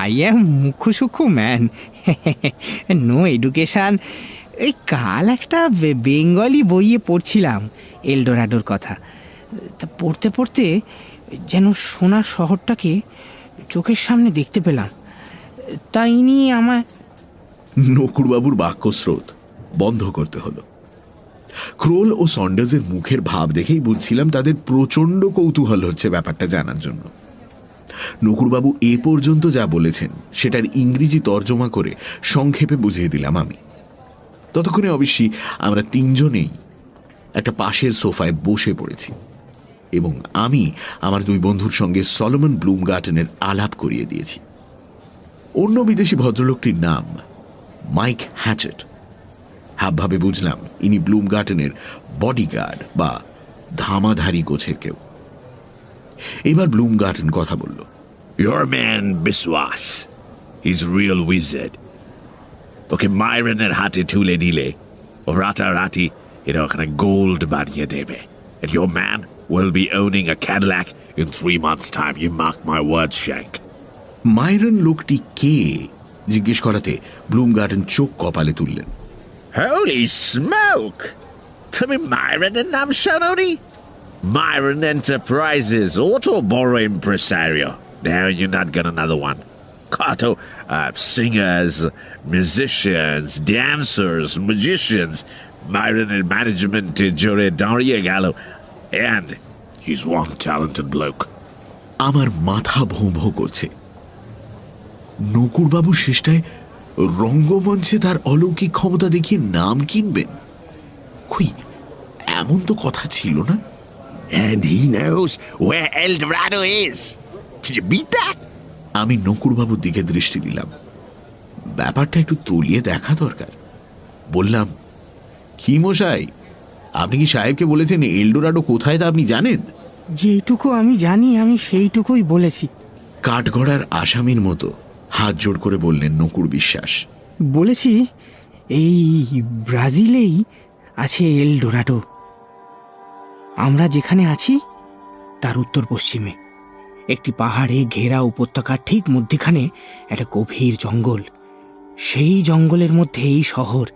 আই অ্যাম মুখ্য সূক্ষ্ম ম্যান, নো এডুকেশান। এই কাল একটা বেঙ্গলি বইয়ে পড়ছিলাম এলডোরাডোর কথা, তা পড়তে পড়তে যেন সোনার শহরটাকে চোখের সামনে দেখতে পেলাম। তাই নিয়ে আমায় নকুরবাবুর বাক্যস্রোত বন্ধ করতে হলো। ক্রোল ও সন্ডার্সের মুখের ভাব দেখেই বুঝছিলাম তাদের প্রচণ্ড কৌতূহল হচ্ছে ব্যাপারটা জানার জন্য। নকুরবাবু এ পর্যন্ত যা বলেছেন সেটার ইংরেজি তর্জমা করে সংক্ষেপে বুঝিয়ে দিলাম আমি। ততক্ষণে অবশ্যই আমরা তিনজনেই একটা পাশের সোফায় বসে পড়েছি এবং আমি আমার দুই বন্ধুর সঙ্গে সলোমন ব্লুমগার্টেনের আলাপ করিয়ে দিয়েছি। অন্য বিদেশি ভদ্রলোকটির নাম মাইক হ্যাচেট। হাবভাবে বুঝলাম ইনি ব্লুমগার্টেনের বডিগার্ড বা ধামাধারী গোছের কেউ। এবার ব্লুমগার্টেন কথা বলল। Your man Biswas, he's real wizard. ওকে মাইরনের হাতে তুলে দিলে ও রাতারাতি এটা ওখানে গোল্ড বানিয়ে দেবে। And your man will be owning a Cadillac in 3 months' time. You mark my words, Shank. মাইরন লোকটি কে জিজ্ঞেস করাতে ব্লুমগার্টেন চোখ কপালে তুললেন। Holy smoke! তুমি মাইরনের নাম শোনোনি? Myron Enterprises, auto borrow impresario. Now you're not got another one. Kato, singers, musicians, dancers, magicians. Myron and management jure daঁড়িয়ে গেল. And he's one talented bloke. আমার মাথা ভোঁ ভোঁ করছে। নকুরবাবু শেষটায় রঙ্গমঞ্চে তার অলৌকিক ক্ষমতা দেখিয়ে নাম কিনবেন? কই, এমন তো কথা ছিল না। And he knows where El Dorado is. Did you beat that? আমি নকুরবাবুর দিকে দৃষ্টি দিলাম। ব্যাপারটা একটু তলিয়ে দেখা দরকার। বললাম, কি মশাই, আপনি কি সাহেবকে বলেছেন এলডোরাডো কোথায় তা আপনি জানেন? যেইটুকু আমি জানি আমি সেইটুকুই বলেছি। কাঠগড়ার আসামির মতো হাত জোড় করে বললেন নকুর বিশ্বাস। বলেছি এই ব্রাজিলেই আছে এলডোরাডো। আমরা যেখানে আছি তার উত্তর পশ্চিমে একটি পাহাড়ে ঘেরা উপত্যকার ঠিক মধ্যখানে একটা গভীর জঙ্গল। সেই জঙ্গলের মধ্যে এই শহর।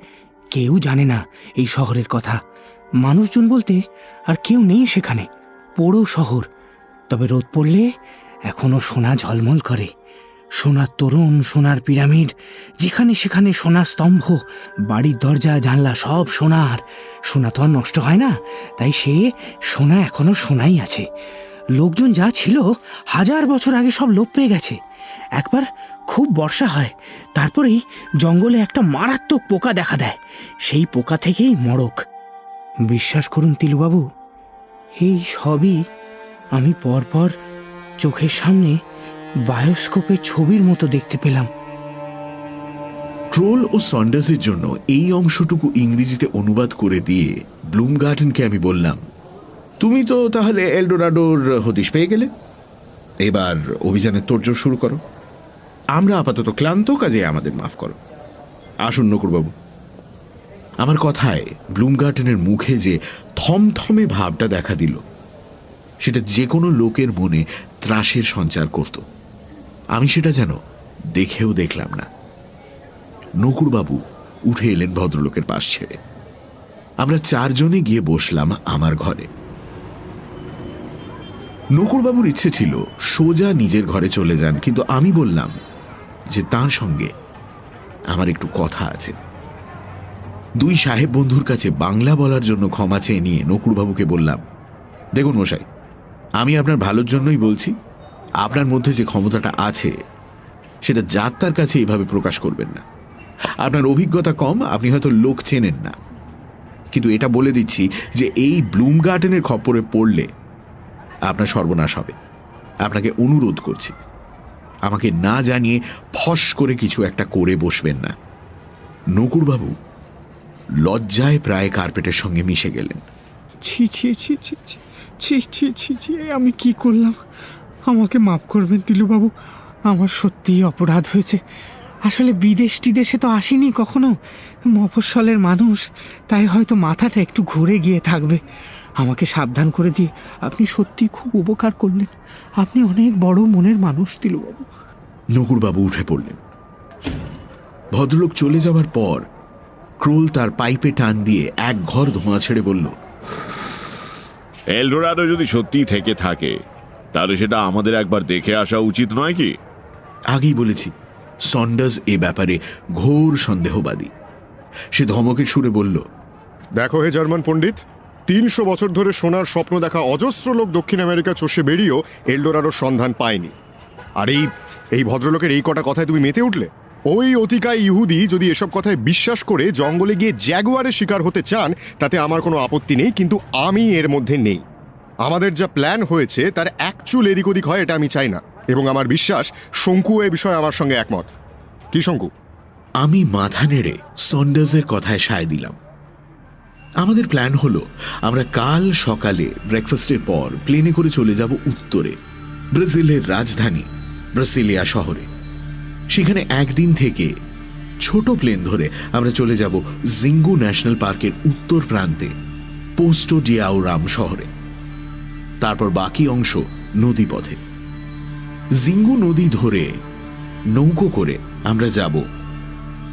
কেউ জানে না এই শহরের কথা, মানুষজন বলতে আর কেউ নেই সেখানে। পোড়ো শহর, তবে রোদ পড়লে এখনো সোনা ঝলমল করে। সোনার তরুণ, সোনার পিরামিড, যেখানে সেখানে সোনার স্তম্ভ, বাড়ির দরজা জানলা সব সোনার। সোনা তো আর নষ্ট হয় না, তাই সে সোনা এখনো সোনাই আছে। লোকজন যা ছিল 1000 বছর আগে সব লোপ পেয়ে গেছে। একবার খুব বর্ষা হয়, তারপরেই জঙ্গলে একটা মারাত্মক পোকা দেখা দেয়। সেই পোকা থেকেই মড়ক। বিশ্বাস করুন তিলুবাবু, এই সবই আমি পরপর চোখের সামনে বায়োস্কোপের ছবির মতো দেখতে পেলাম। ক্রোল ও সন্ডার্সের জন্য এই অংশটুকু ইংরেজিতে অনুবাদ করে দিয়ে ব্লুমগার্টেনকে আমি বললাম, তুমি তো তাহলে এলডোরাডোর হদিশ পেয়ে গেলে, এবার অভিযানের তোড়জোড় শুরু করো। আমরা আপাতত ক্লান্ত, কাজে আমাদের মাফ করো। আসুন নকুরবাবু। আমার কথায় ব্লুমগার্টেনের মুখে যে থমথমে ভাবটা দেখা দিল, সেটা যে কোনো লোকের মনে ত্রাসের সঞ্চার করত। আমি সেটা যেন দেখেও দেখলাম না। নকুরবাবু উঠে এলেন ভদ্রলোকের পাশ ছেড়ে। আমরা 4 জনে গিয়ে বসলাম আমার ঘরে। নকুরবাবুর ইচ্ছে ছিল সোজা নিজের ঘরে চলে যান, কিন্তু আমি বললাম যে তাঁর সঙ্গে আমার একটু কথা আছে। 2 সাহেব বন্ধুর কাছে বাংলা বলার জন্য ক্ষমা চেয়ে নিয়ে নকুরবাবুকে বললাম, দেখুন মশাই, আমি আপনার ভালোর জন্যই বলছি। আপনার মধ্যে যে ক্ষমতাটা আছে সেটা যাত্রার কাছে এইভাবে প্রকাশ করবেন না। আপনার অভিজ্ঞতা কম, আপনি হয়তো লোক চেনেন না, কিন্তু এটা বলে দিচ্ছি যে এই ব্লুমগার্টেনের খপ্পরে পড়লে আপনার সর্বনাশ হবে। আপনাকে অনুরোধ করছি, আমাকে না জানিয়ে ফস করে কিছু একটা করে বসবেন না। নকুড়বাবু লজ্জায় প্রায় কার্পেটের সঙ্গে মিশে গেলেন। ছি ছি ছি ছি ছি ছি ছি ছি ছি আমি কি করলাম? আমাকে মাফ করবেন তিলুবাবু, আমার সত্যিই অপরাধ হয়েছে। আসলে বিদেশ টিদেশে তো আসিনি কখনো, মফস্বলের মানুষ, তাই হয়তো মাথাটা একটু ঘুরে গিয়ে থাকবে। আমাকে সাবধান করে দিয়ে আপনি সত্যি খুব উপকার করলেন। আপনি অনেক বড় মনের মানুষ তিলুবাবু। নকুড়বাবু উঠে পড়লেন। ভদ্রলোক চলে যাওয়ার পর ক্রোল তার পাইপে টান দিয়ে এক ঘর ধোঁয়া ছেড়ে বলল, এলডোরাডো যদি সত্যিই থেকে থাকে তাহলে সেটা আমাদের একবার দেখে আসা উচিত নয় কি? আগেই বলেছি সন্ডার্স এ ব্যাপারে ঘোর সন্দেহবাদী। সে ধমকের সুরে বলল, দেখো হে জার্মান পণ্ডিত, 300 বছর ধরে সোনার স্বপ্ন দেখা অজস্র লোক দক্ষিণ আমেরিকা চষে বেরিয়েও এলডোরাডোর সন্ধান পায়নি। আর এই ভদ্রলোকের এই কটা কথায় তুমি মেতে উঠলে? ওই অতিকায় ইহুদি যদি এসব কথায় বিশ্বাস করে জঙ্গলে গিয়ে জ্যাগুয়ারের শিকার হতে চান তাতে আমার কোনো আপত্তি নেই, কিন্তু আমি এর মধ্যে নেই। আমাদের যা প্ল্যান হয়েছে তার অ্যাকচুয়াল এদিক ওদিক হয় এটা আমি চাই না, এবং আমার বিশ্বাস শঙ্কু এ বিষয়ে আমার সঙ্গে একমত। কি শঙ্কু? আমি মাথা নেড়ে সন্ডার্সের কথায় সায় দিলাম। আমাদের প্ল্যান হলো আমরা কাল সকালে ব্রেকফাস্টের পর প্লেনে করে চলে যাব উত্তরে, ব্রাজিলের রাজধানী ব্রাসিলিয়া শহরে। সেখানে একদিন থেকে ছোট প্লেন ধরে আমরা চলে যাব জিঙ্গু ন্যাশনাল পার্কের উত্তর প্রান্তে পোস্টো ডিয়াওরাম শহরে। তারপর বাকি অংশ নদীপথে। জিঙ্গু নদী ধরে নৌকো করে আমরা যাব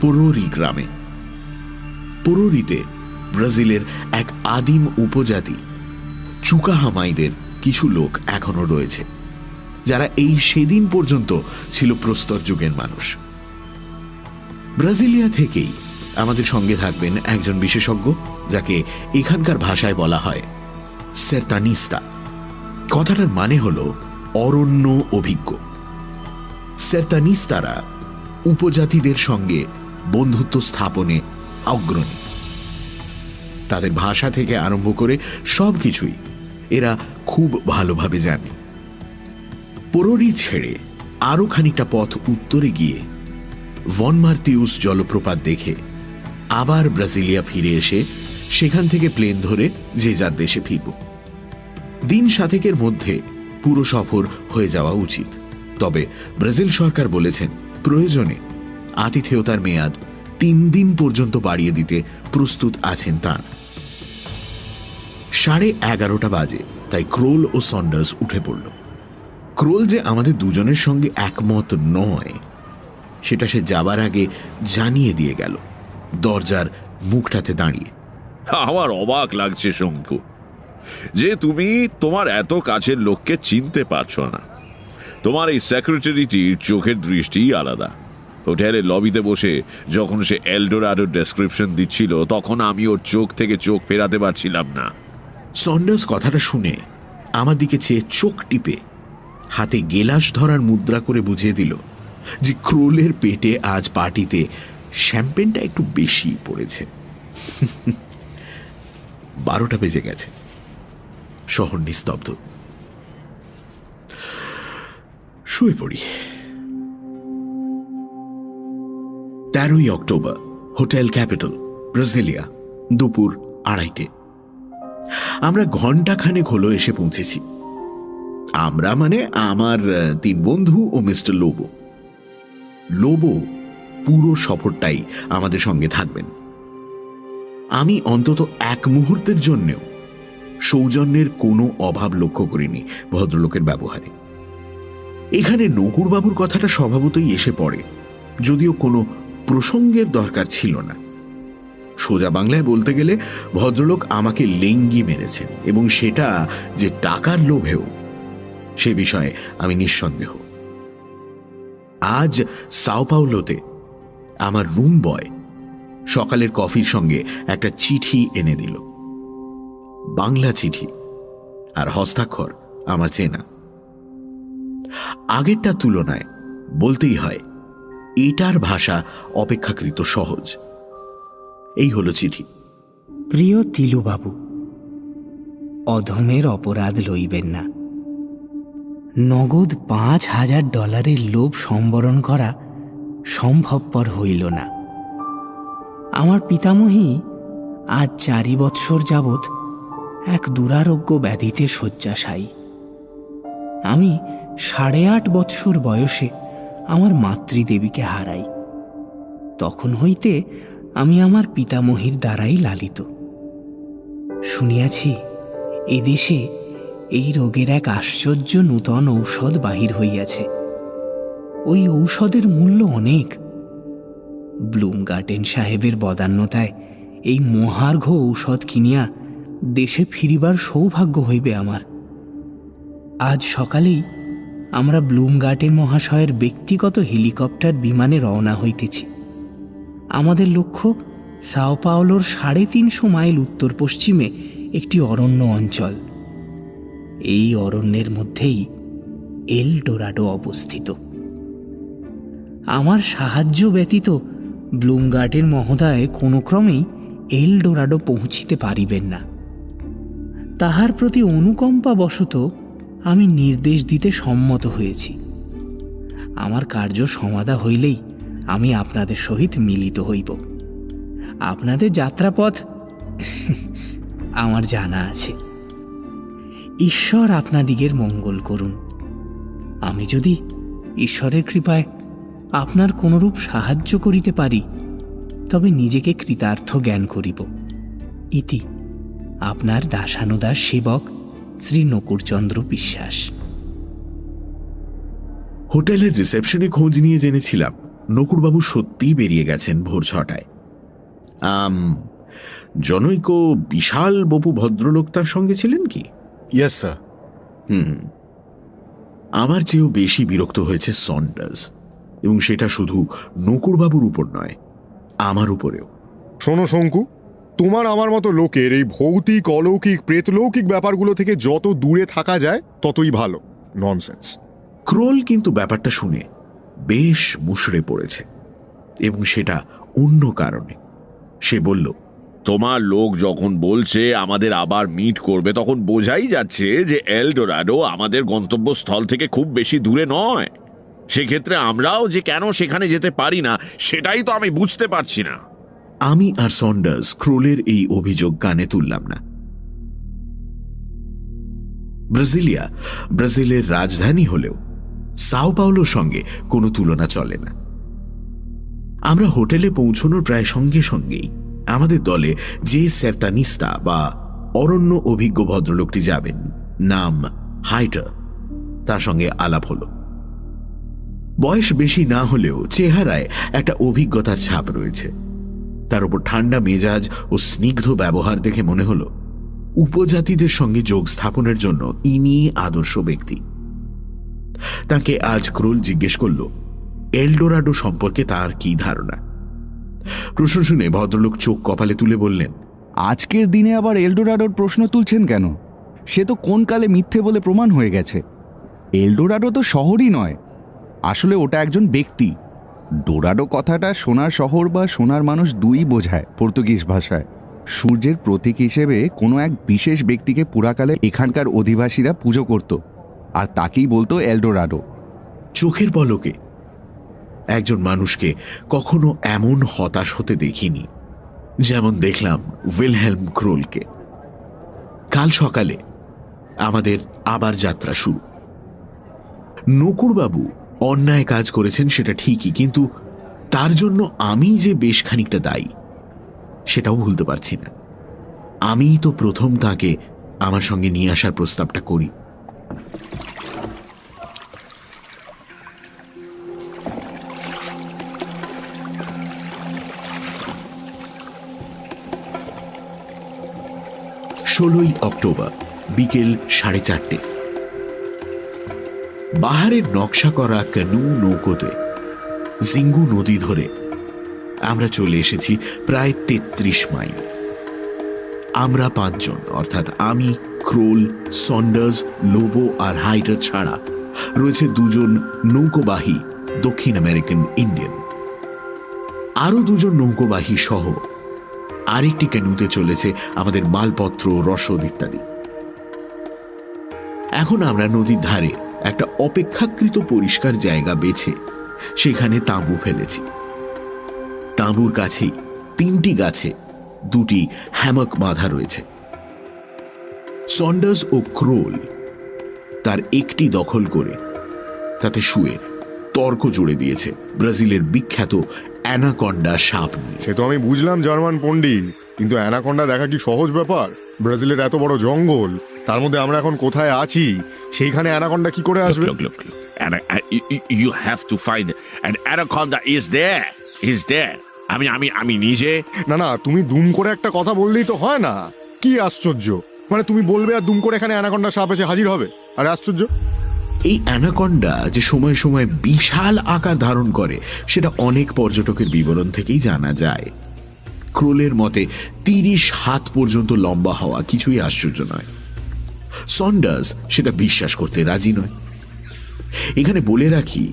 পোরোরি গ্রামে। পোরোরিতে ব্রাজিলের এক আদিম উপজাতি চুকাহামাইদের কিছু লোক এখনো রয়েছে, যারা এই সেদিন পর্যন্ত ছিল প্রস্তর যুগের মানুষ। ব্রাজিলিয়া থেকেই আমাদের সঙ্গে থাকবেন একজন বিশেষজ্ঞ, যাকে এখানকার ভাষায় বলা হয় সেরতানিস্তা। কথাটার মানে হল অরণ্য অভিজ্ঞ। সেরতানিস্তারা উপজাতিদের সঙ্গে বন্ধুত্ব স্থাপনে অগ্রণী। তাদের ভাষা থেকে আরম্ভ করে সবকিছুই এরা খুব ভালোভাবে জানে। পোরোরি ছেড়ে আরো খানিকটা পথ উত্তরে গিয়ে ভন মার্তিউস জলপ্রপাত দেখে আবার ব্রাজিলিয়া ফিরে এসে সেখান থেকে প্লেন ধরে যে যার দেশে ফিরব। দিন 7 মধ্যে পুরো সফর হয়ে যাওয়া উচিত। তবে ব্রাজিল সরকার বলেছেন প্রয়োজনে আতিথেয়তার মেয়াদ 3 দিন পর্যন্ত বাড়িয়ে দিতে প্রস্তুত আছেন তাঁরা। 11:30 বাজে, তাই ক্রোল ও সন্ডার্স উঠে পড়ল। ক্রোল যে আমাদের দুজনের সঙ্গে একমত নয় সেটা সে যাবার আগে জানিয়ে দিয়ে গেল, দরজার মুখটাতে দাঁড়িয়ে। আমার অবাক লাগছে শঙ্কু যে তুমি তোমার এত কাছের লোককে চিনতে পারছো না। তোমার এই সেক্রেটারিটির চোখের দৃষ্টি আলাদা। হোটেলের লবিতে বসে যখন সে এলডোরাডোর ডেসক্রিপশন দিচ্ছিল তখন আমি ওর চোখ থেকে চোখ ফেরাতে পারছিলাম না। সন্ডার্স কথাটা শুনে আমার দিকে চেয়ে চোখ টিপে হাতে গেলাস ধরার মুদ্রা করে বুঝিয়ে দিল যে ক্রোলের পেটে আজ পার্টিতে শ্যাম্পেনটা একটু বেশি পড়েছে। 12টা বেজে গেছে। শহর নিস্তব্ধ। শুয়ে পড়ি। 13ই অক্টোবর, হোটেল ক্যাপিটাল, ব্রাজিলিয়া, দুপুর 2:30। আমরা ঘণ্টাখানেক হলো এসে পৌঁছেছি। আমরা মানে আমার 3 বন্ধু ও মিস্টার লোবো। লোবো পুরো সফরটাই আমাদের সঙ্গে থাকবেন। আমি অন্তত এক মুহূর্তের জন্যেও সৌজন্যের কোনো অভাব লক্ষ্য করিনি ভদ্রলোকের ব্যবহারে। এখানে নকুড়বাবুর কথাটা স্বভাবতই এসে পড়ে, যদিও কোনো প্রসঙ্গের দরকার ছিল না। সোজা বাংলায় বলতে গেলে ভদ্রলোক আমাকে লেঙ্গি মেরেছেন, এবং সেটা যে টাকার লোভেও, সে বিষয়ে আমি নিঃসন্দেহ। আজ সাও পাওলোতে আমার রুম বয় সকালের কফির সঙ্গে একটা চিঠি এনে দিল। বাংলা চিঠি, আর হস্তাক্ষর আমার চেনা। আগেরটার তুলনায় বলতেই হয় এটার ভাষা অপেক্ষাকৃত সহজ। এই হলো চিঠি। প্রিয় তিলুবাবু, অধমের অপরাধ লইবেন না। নগদ $5,000 লোভ সম্বরণ করা সম্ভবপর হইল না। আমার পিতামহী আজ 4 বৎসর যাবৎ এক দুরারোগ্য ব্যাধিতে শয্যাশায়ী। আমি 8.5 বৎসর বয়সে আমার মাতৃদেবীকে হারাই। তখন হইতে আমি আমার পিতামহীর দ্বারাই লালিত। শুনিয়াছি এদেশে এই রোগের এক আশ্চর্য নূতন ঔষধ বাহির হইয়াছে। ওই ঔষধের মূল্য অনেক। ব্লুমগার্টেন সাহেবের বদান্যতায় এই মহার্ঘ ঔষধ কিনিয়া দেশে ফিরিবার সৌভাগ্য হইবে আমার। আজ সকালেই আমরা ব্লুমগার্টেন মহাশয়ের ব্যক্তিগত হেলিকপ্টার বিমানে রওনা হইতেছি। আমাদের লক্ষ্য সাও পাওলোর 350 মাইল উত্তর পশ্চিমে একটি অরণ্য অঞ্চল। এই অরণ্যের মধ্যেই এল ডোরাডো অবস্থিত। আমার সাহায্য ব্যতীত ব্লুমগার্টেন মহোদয় কোনো ক্রমেই এল ডোরাডো পৌঁছিতে পারিবেন না। তাহার প্রতি অনুকম্পাবশত আমি নির্দেশ দিতে সম্মত হয়েছি। আমার কার্য সমাধা হইলেই আমি আপনাদের সহিত মিলিত হইব। আপনাদের যাত্রাপথ আমার জানা আছে। ঈশ্বর আপনাদিগের মঙ্গল করুন। আমি যদি ঈশ্বরের কৃপায় আপনার কোনরূপ সাহায্য করিতে পারি তবে নিজেকে কৃতার্থ জ্ঞান করিব। ইতি আপনার দাসানুদাস সেবক শ্রী নকুরচন্দ্র বিশ্বাস। হোটেলের রিসেপশনে খোঁজ নিয়ে জেনেছিলাম নকুরবাবু সত্যিই বেরিয়ে গেছেন ভোর 6টায়। জনৈক বিশাল বপু ভদ্রলোক তার সঙ্গে ছিলেন কি? Yes sir. আমার চেয়েও বেশি বিরক্ত হয়েছে সন্ডার্স, এবং সেটা শুধু নকুরবাবুর উপর নয়, আমার উপরেও। শোনো শঙ্কু, তোমার আমার মতো লোকের এই ভৌতিক, অলৌকিক, প্রেতলৌকিক ব্যাপারগুলো থেকে যত দূরে থাকা যায় ততই ভালো। ননসেন্স। ক্রোল কিন্তু ব্যাপারটা শুনে বেশ মুষড়ে পড়েছে, এবং সেটা অন্য কারণে। সে বলল, তোমার লোক যখন বলছে আমাদের আবার মিট করবে, তখন বোঝাই যাচ্ছে যে এল ডোরাডো আমাদের গন্তব্যস্থল থেকে খুব বেশি দূরে নয়। সেক্ষেত্রে আমরাও যে কেন সেখানে যেতে পারি না সেটাই তো আমি বুঝতে পারছি না। আমি আর সন্ডার্স ক্রোলের এই অভিযোগ কানে তুললাম না। ব্রাজিলিয়া ব্রাজিলের রাজধানী হলেও সাও পাওলোর সঙ্গে কোনো তুলনা চলে না। আমরা হোটেলে পৌঁছানোর প্রায় সঙ্গে সঙ্গেই আমাদের দলে যে সেরতানিস্তা বা অরণ্য অভিজ্ঞ ভদ্রলোকটি যাবেন, নাম হাইটার, তার সঙ্গে আলাপ হল। বয়স বেশি না হলেও চেহারায় একটা অভিজ্ঞতার ছাপ রয়েছে। তার উপর ঠান্ডা মেজাজ ও স্নিগ্ধ ব্যবহার দেখে মনে হল উপজাতিদের সঙ্গে যোগ স্থাপনের জন্য ইনি আদর্শ ব্যক্তি। তাকে আজ ক্রোল জিজ্ঞেস করল এল ডোরাডো সম্পর্কে তার কি ধারণা। প্রশ্ন শুনে ভদ্রলোক চোখ কপালে তুলে বললেন, আজকের দিনে আবার এলডোরাডোর প্রশ্ন তুলছেন কেন? সে তো কোন কালে মিথ্যে বলে প্রমাণ হয়ে গেছে। এলডোরাডো তো শহরই নয়, আসলে ওটা একজন ব্যক্তি। ডোরাডো কথাটা সোনার শহর বা সোনার মানুষ দুই বোঝায় পর্তুগিজ ভাষায়। সূর্যের প্রতীক হিসেবে কোনো এক বিশেষ ব্যক্তিকে পুরাকালে এখানকার অধিবাসীরা পুজো করত, আর তাকেই বলতো এলডোরাডো। চোখের পলকে একজন মানুষকে কখনো এমন হতাশ হতে দেখিনি যেমন দেখলাম উইলহেলম ক্রোলকে। কাল সকালে আমাদের আবার যাত্রা শুরু। নকুরবাবু অন্যায় কাজ করেছেন সেটা ঠিকই, কিন্তু তার জন্য আমি যে বেশ খানিকটা দায়ী সেটাও ভুলতে পারছি না। আমিই তো প্রথম তাকে আমার সঙ্গে নিয়ে আসার প্রস্তাবটা করি। অক্টোবর বিকেল 4:30। বাহারের নকশা করা ক্যানু নৌকোতে জিঙ্গু নদী ধরে আমরা চলে এসেছি প্রায় 33 মাইল। আমরা 5 জন, অর্থাৎ আমি, ক্রোল, সন্ডার্স, লোবো আর হাইটার ছাড়া রয়েছে 2 জন নৌকোবাহী দক্ষিণ আমেরিকান ইন্ডিয়ান। আরো 2 জন নৌকোবাহী সহ আরেকটি ক্যানুতে চলেছে আমাদের মালপত্র, রসদ ইত্যাদি। এখন আমরা নদীর ধারে একটা অপেক্ষাকৃত পরিষ্কার জায়গা বেছে সেখানে তাঁবু ফেলেছি। তাঁবুর কাছেই 3টি গাছে 2টি হ্যামক বাঁধা রয়েছে। সন্ডার্স ও ক্রোল তার একটি দখল করে তাতে শুয়ে তর্ক জুড়ে দিয়েছে ব্রাজিলের বিখ্যাত অ্যানাকন্ডা সাপ নিয়ে। সে তো আমি বুঝলাম জার্মান পণ্ডিত, কিন্তু অ্যানাকন্ডা দেখা কি সহজ ব্যাপার? ব্রাজিলের এত বড় জঙ্গল, তার মধ্যে আমরা এখন কোথায় আছি, সেইখানে অ্যানাকন্ডা কি করে আসবে? Look. You have to find an anaconda is there. আমি নিজে না, তুমি দুম করে একটা কথা বললেই তো হয় না। কি আশ্চর্য, মানে তুমি বলবে আর দুম করে এখানে অ্যানাকন্ডা সাপ এসে হাজির হবে? আরে আশ্চর্য! এই অ্যানাকন্ডা যে সময় সময় বিশাল আকার ধারণ করে সেটা অনেক পর্যটকের বিবরণ থেকেই জানা যায়। ক্রোলের মতে 30 হাত পর্যন্ত লম্বা হওয়া কিছুই আশ্চর্য নয়। সন্ডার্স সেটা বিশ্বাস করতে রাজি নয়। এখানে বলে রাখি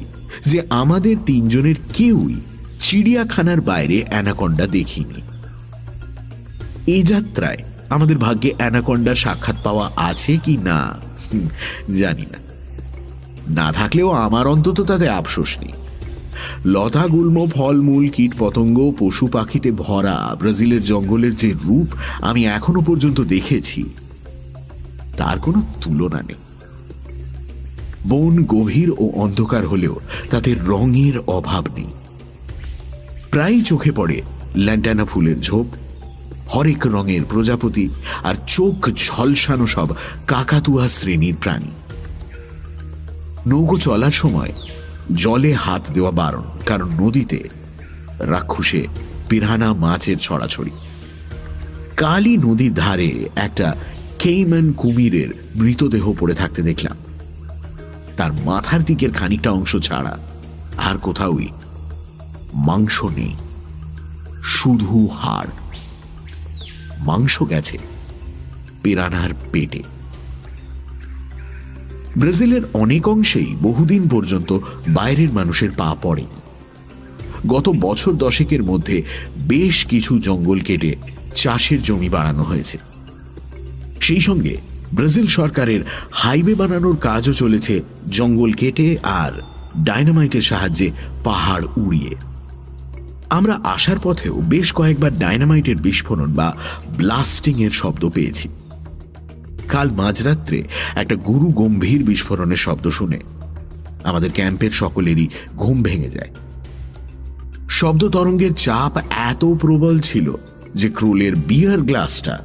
যে আমাদের 3 জনের কেউই চিড়িয়াখানার বাইরে অ্যানাকন্ডা দেখিনি। এই যাত্রায় আমাদের ভাগ্যে অ্যানাকন্ডার সাক্ষাৎ পাওয়া আছে কি না জানি না, না থাকলেও আমার অন্তত তাতে আফসোস নেই। লতা গুল্ম, ফলমূল, কীট পতঙ্গ, পশু পাখিতে ভরা ব্রাজিলের জঙ্গলের যে রূপ আমি এখনো পর্যন্ত দেখেছি তার কোনো তুলনা নেই। বন গভীর ও অন্ধকার হলেও তাতে রঙের অভাব নেই। প্রায়ই চোখে পড়ে ল্যান্টানা ফুলের ঝোপ, হরেক রঙের প্রজাপতি আর চোখ ঝলসানো সব কাকাতুয়া শ্রেণীর প্রাণী। নৌকো চলার সময় জলে হাত দেওয়া বারণ, কারণ নদীতে রাক্ষসে পিরানা মাছের ছড়াছড়ি। কালী নদীর ধারে একটা কেইম্যান কুমিরের মৃতদেহ পড়ে থাকতে দেখলাম। তার মাথার দিকের খানিকটা অংশ ছাড়া আর কোথাওই মাংস নেই, শুধু হাড়। মাংস গেছে পিরানার পেটে। ব্রাজিলের অনেক অংশেই বহুদিন পর্যন্ত বাইরের মানুষের পা পড়েনি। গত বছর 10 মধ্যে বেশ কিছু জঙ্গল কেটে চাষের জমি বাড়ানো হয়েছে। সেই সঙ্গে ব্রাজিল সরকারের হাইওয়ে বানানোর কাজও চলেছে জঙ্গল কেটে আর ডায়নামাইটের সাহায্যে পাহাড় উড়িয়ে। আমরা আসার পথেও বেশ কয়েকবার ডায়নামাইটের বিস্ফোরণ বা ব্লাস্টিং এর শব্দ পেয়েছি। কাল মাঝরাত্রে একটা গুরু গম্ভীর বিস্ফোরণের শব্দ শুনে আমাদের ক্যাম্পের সকলেরই ঘুম ভেঙে যায়। শব্দ তরঙ্গের চাপ এত প্রবল ছিল যে ক্রোলের বিয়ার গ্লাসটা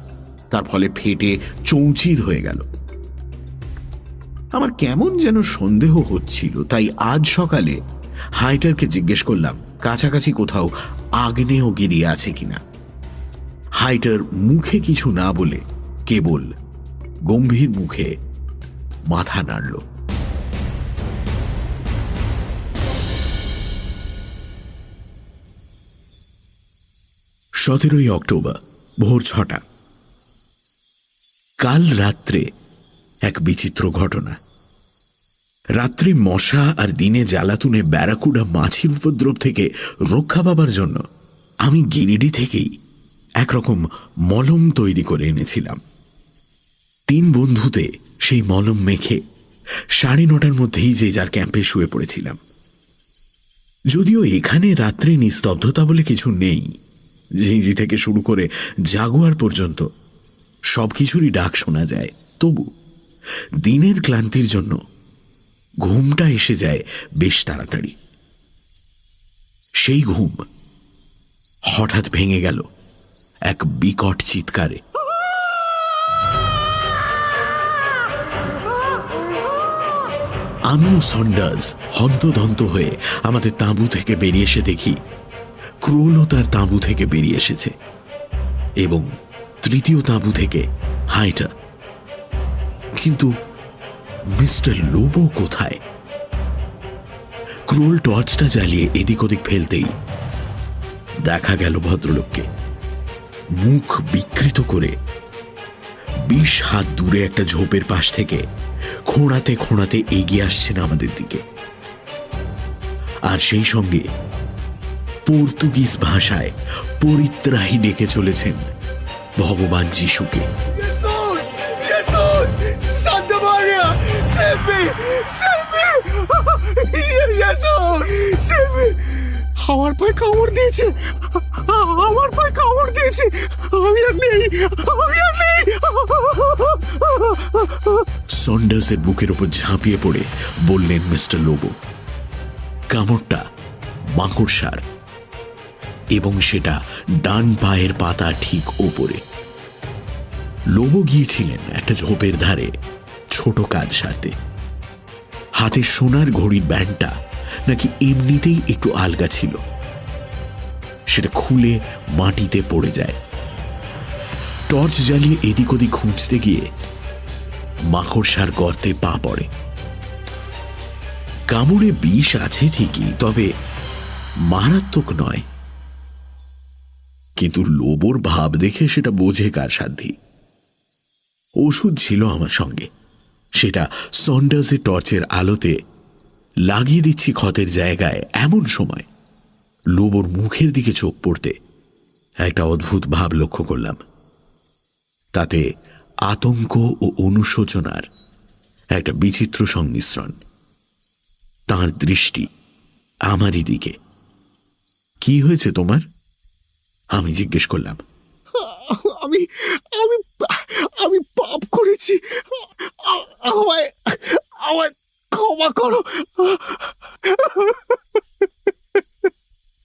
তার ফলে ফেটে চৌচির হয়ে গেল। আমার কেমন যেন সন্দেহ হচ্ছিল, তাই আজ সকালে হাইটারকে জিজ্ঞেস করলাম কাছাকাছি কোথাও আগ্নেয়গিরি আছে কিনা। হাইটার মুখে কিছু না বলে কেবল গম্ভীর মুখে মাথা নাড়ল। 17 অক্টোবর ভোর 6টা। কাল রাত্রে এক বিচিত্র ঘটনা। রাত্রে মশা আর দিনে জ্বালাতুনে ব্যারাকুডা মাছির উপদ্রব থেকে রক্ষা পাবার জন্য আমি গিরিডি থেকেই একরকম মলম তৈরি করে এনেছিলাম। 3 বন্ধুতে সেই মলম মেখে 9:30 মধ্যেই যে যার ক্যাম্পে শুয়ে পড়েছিলাম। যদিও এখানে রাত্রে নিস্তব্ধতা বলে কিছু নেই, ঝিঁঝি থেকে শুরু করে জাগুয়ার পর্যন্ত সবকিছুরই ডাক শোনা যায়, তবু দিনের ক্লান্তির জন্য ঘুমটা এসে যায় বেশ তাড়াতাড়ি। সেই ঘুম হঠাৎ ভেঙে গেল এক বিকট চিৎকারে। আমিও সন্ডার্স হন্তদন্ত হয়ে আমাদের তাঁবু থেকে বেরিয়ে এসে দেখি ক্রোলও তার তাঁবু থেকে বেরিয়ে এসেছে এবং তৃতীয় তাঁবু থেকে হাইটার। কিন্তু মিস্টার লোবো কোথায়? ক্রোল টর্চটা জ্বালিয়ে এদিক ওদিক ফেলতেই দেখা গেল ভদ্রলোককে মুখ বিকৃত করে 20 হাত দূরে একটা ঝোপের পাশ থেকে খোঁড়াতে খোঁড়াতে এগিয়ে আসছেন আমাদের দিকে। আর সেই সঙ্গে পর্তুগিজ ভাষায় পরিত্রাহী ডেকে চলেছেন ভগবান যিশুকে। Santa Maria, save me! Save me! Jesus! Save me! আমার পায়ে কামড় দিয়েছে, আমার পায়ে কামড় দিয়েছে, আমি আর নেই, আমি আর নেই। সন্ডার্সের বুকের উপর ঝাঁপিয়ে পড়ে বললেন মিস্টার লোবো, কামড়টা মাকড়সার, এবং সেটা ডান পায়ের পাতা ঠিক ওপরে। লোবো গিয়েছিলেন একটা ঝোপের ধারে ছোট কাজ সারতে। হাতে সোনার ঘড়ির ব্যান্ডটা নাকি এমনিতেই একটু আলগা ছিল, সেটা খুলে মাটিতে পড়ে যায়। টর্চ জ্বালিয়ে এদিক ওদিক খুঁজতে গিয়ে মাকড়সার গর্তে পা পড়ে। কামড়ে বিষ আছে ঠিকই, তবে মারাত্মক নয়। কিন্তু লোবোর ভাব দেখে সেটা বোঝে কার সাধ্যি। ওষুধ ছিল আমার সঙ্গে, সেটা সন্ডার্সের টর্চের আলোতে লাগিয়ে দিচ্ছি ক্ষতের জায়গায়। এমন সময় লোবোর মুখের দিকে চোখ পড়তে একটা অদ্ভুত ভাব লক্ষ্য করলাম। তাতে আতঙ্ক ও অনুশোচনার একটা বিচিত্র সংমিশ্রণ। তার দৃষ্টি আমারই দিকে। কি হয়েছে তোমার? আমি জিজ্ঞেস করলাম। আমি আমি আমি পাপ করেছি, আমায় আমায় ক্ষমা করো।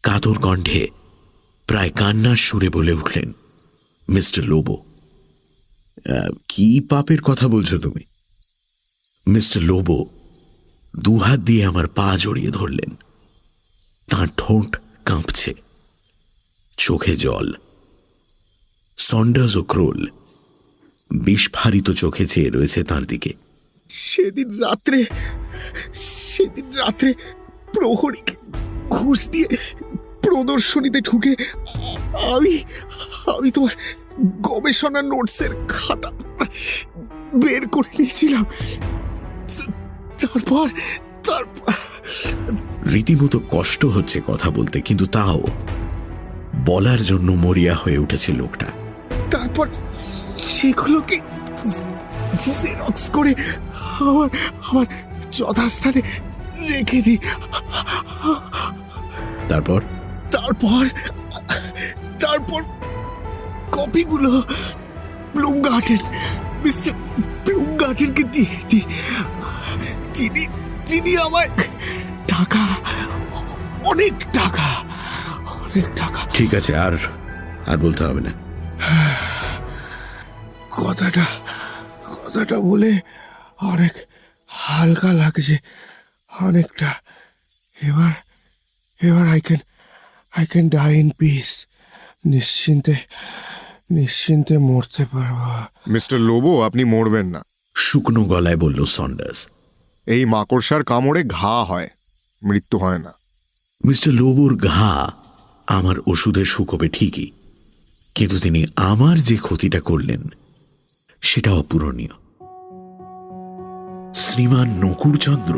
কাতর কণ্ঠে প্রায় কান্নার সুরে বলে উঠলেন মিস্টার লোবো। কি পাপের কথা বলছো তুমি? মিস্টার লোবো দুহাত দিয়ে আমার পা জড়িয়ে ধরলেন। তাঁর ঠোঁট কাঁপছে, চোখে জল। সন্ডার্স ও ক্রোল বিস্ফারিত চোখে চেয়ে রয়েছে তাঁর দিকে। সেদিন রাত্রে প্রহরীকে ঘুষ দিয়ে প্রদর্শনীতে ঢুকে আমি তোমার গবেষণা নোটসের খাতা বের করে নিয়েছিলাম। তারপর রীতিমতো কষ্ট হচ্ছে কথা বলতে, কিন্তু তাও বলার জন্য মরিয়া হয়ে উঠেছে লোকটা। তারপর সেগুলোকে জেরক্স করে আমার যথাস্থানে রেখে দিই। তারপর তারপর তারপর কপিগুলো ব্লুমগার্টেন, মিস্টার ব্লুমগার্টেনকে দিয়ে দিই। তিনি আমায় অনেক টাকা। ঠিক আছে, আর বলতে হবে না। কথাটা বলে অনেক হালকা লাগছে, অনেকটা। এবার I can die in peace. নিশ্চিন্তে মরতে পারবো। মিস্টার লোবো, আপনি মরবেন না, শুকনো গলায় বলল সন্ডার্স। এই মাকড়সার কামড়ে ঘা হয়, মৃত্যু হয় না। মিস্টার লোবোর ঘা আমার ওষুধের শুকোবে ঠিকই, কিন্তু তিনি আমার যে ক্ষতিটা করলেন সেটা অপূরণীয়। শ্রীমান নকুড়চন্দ্র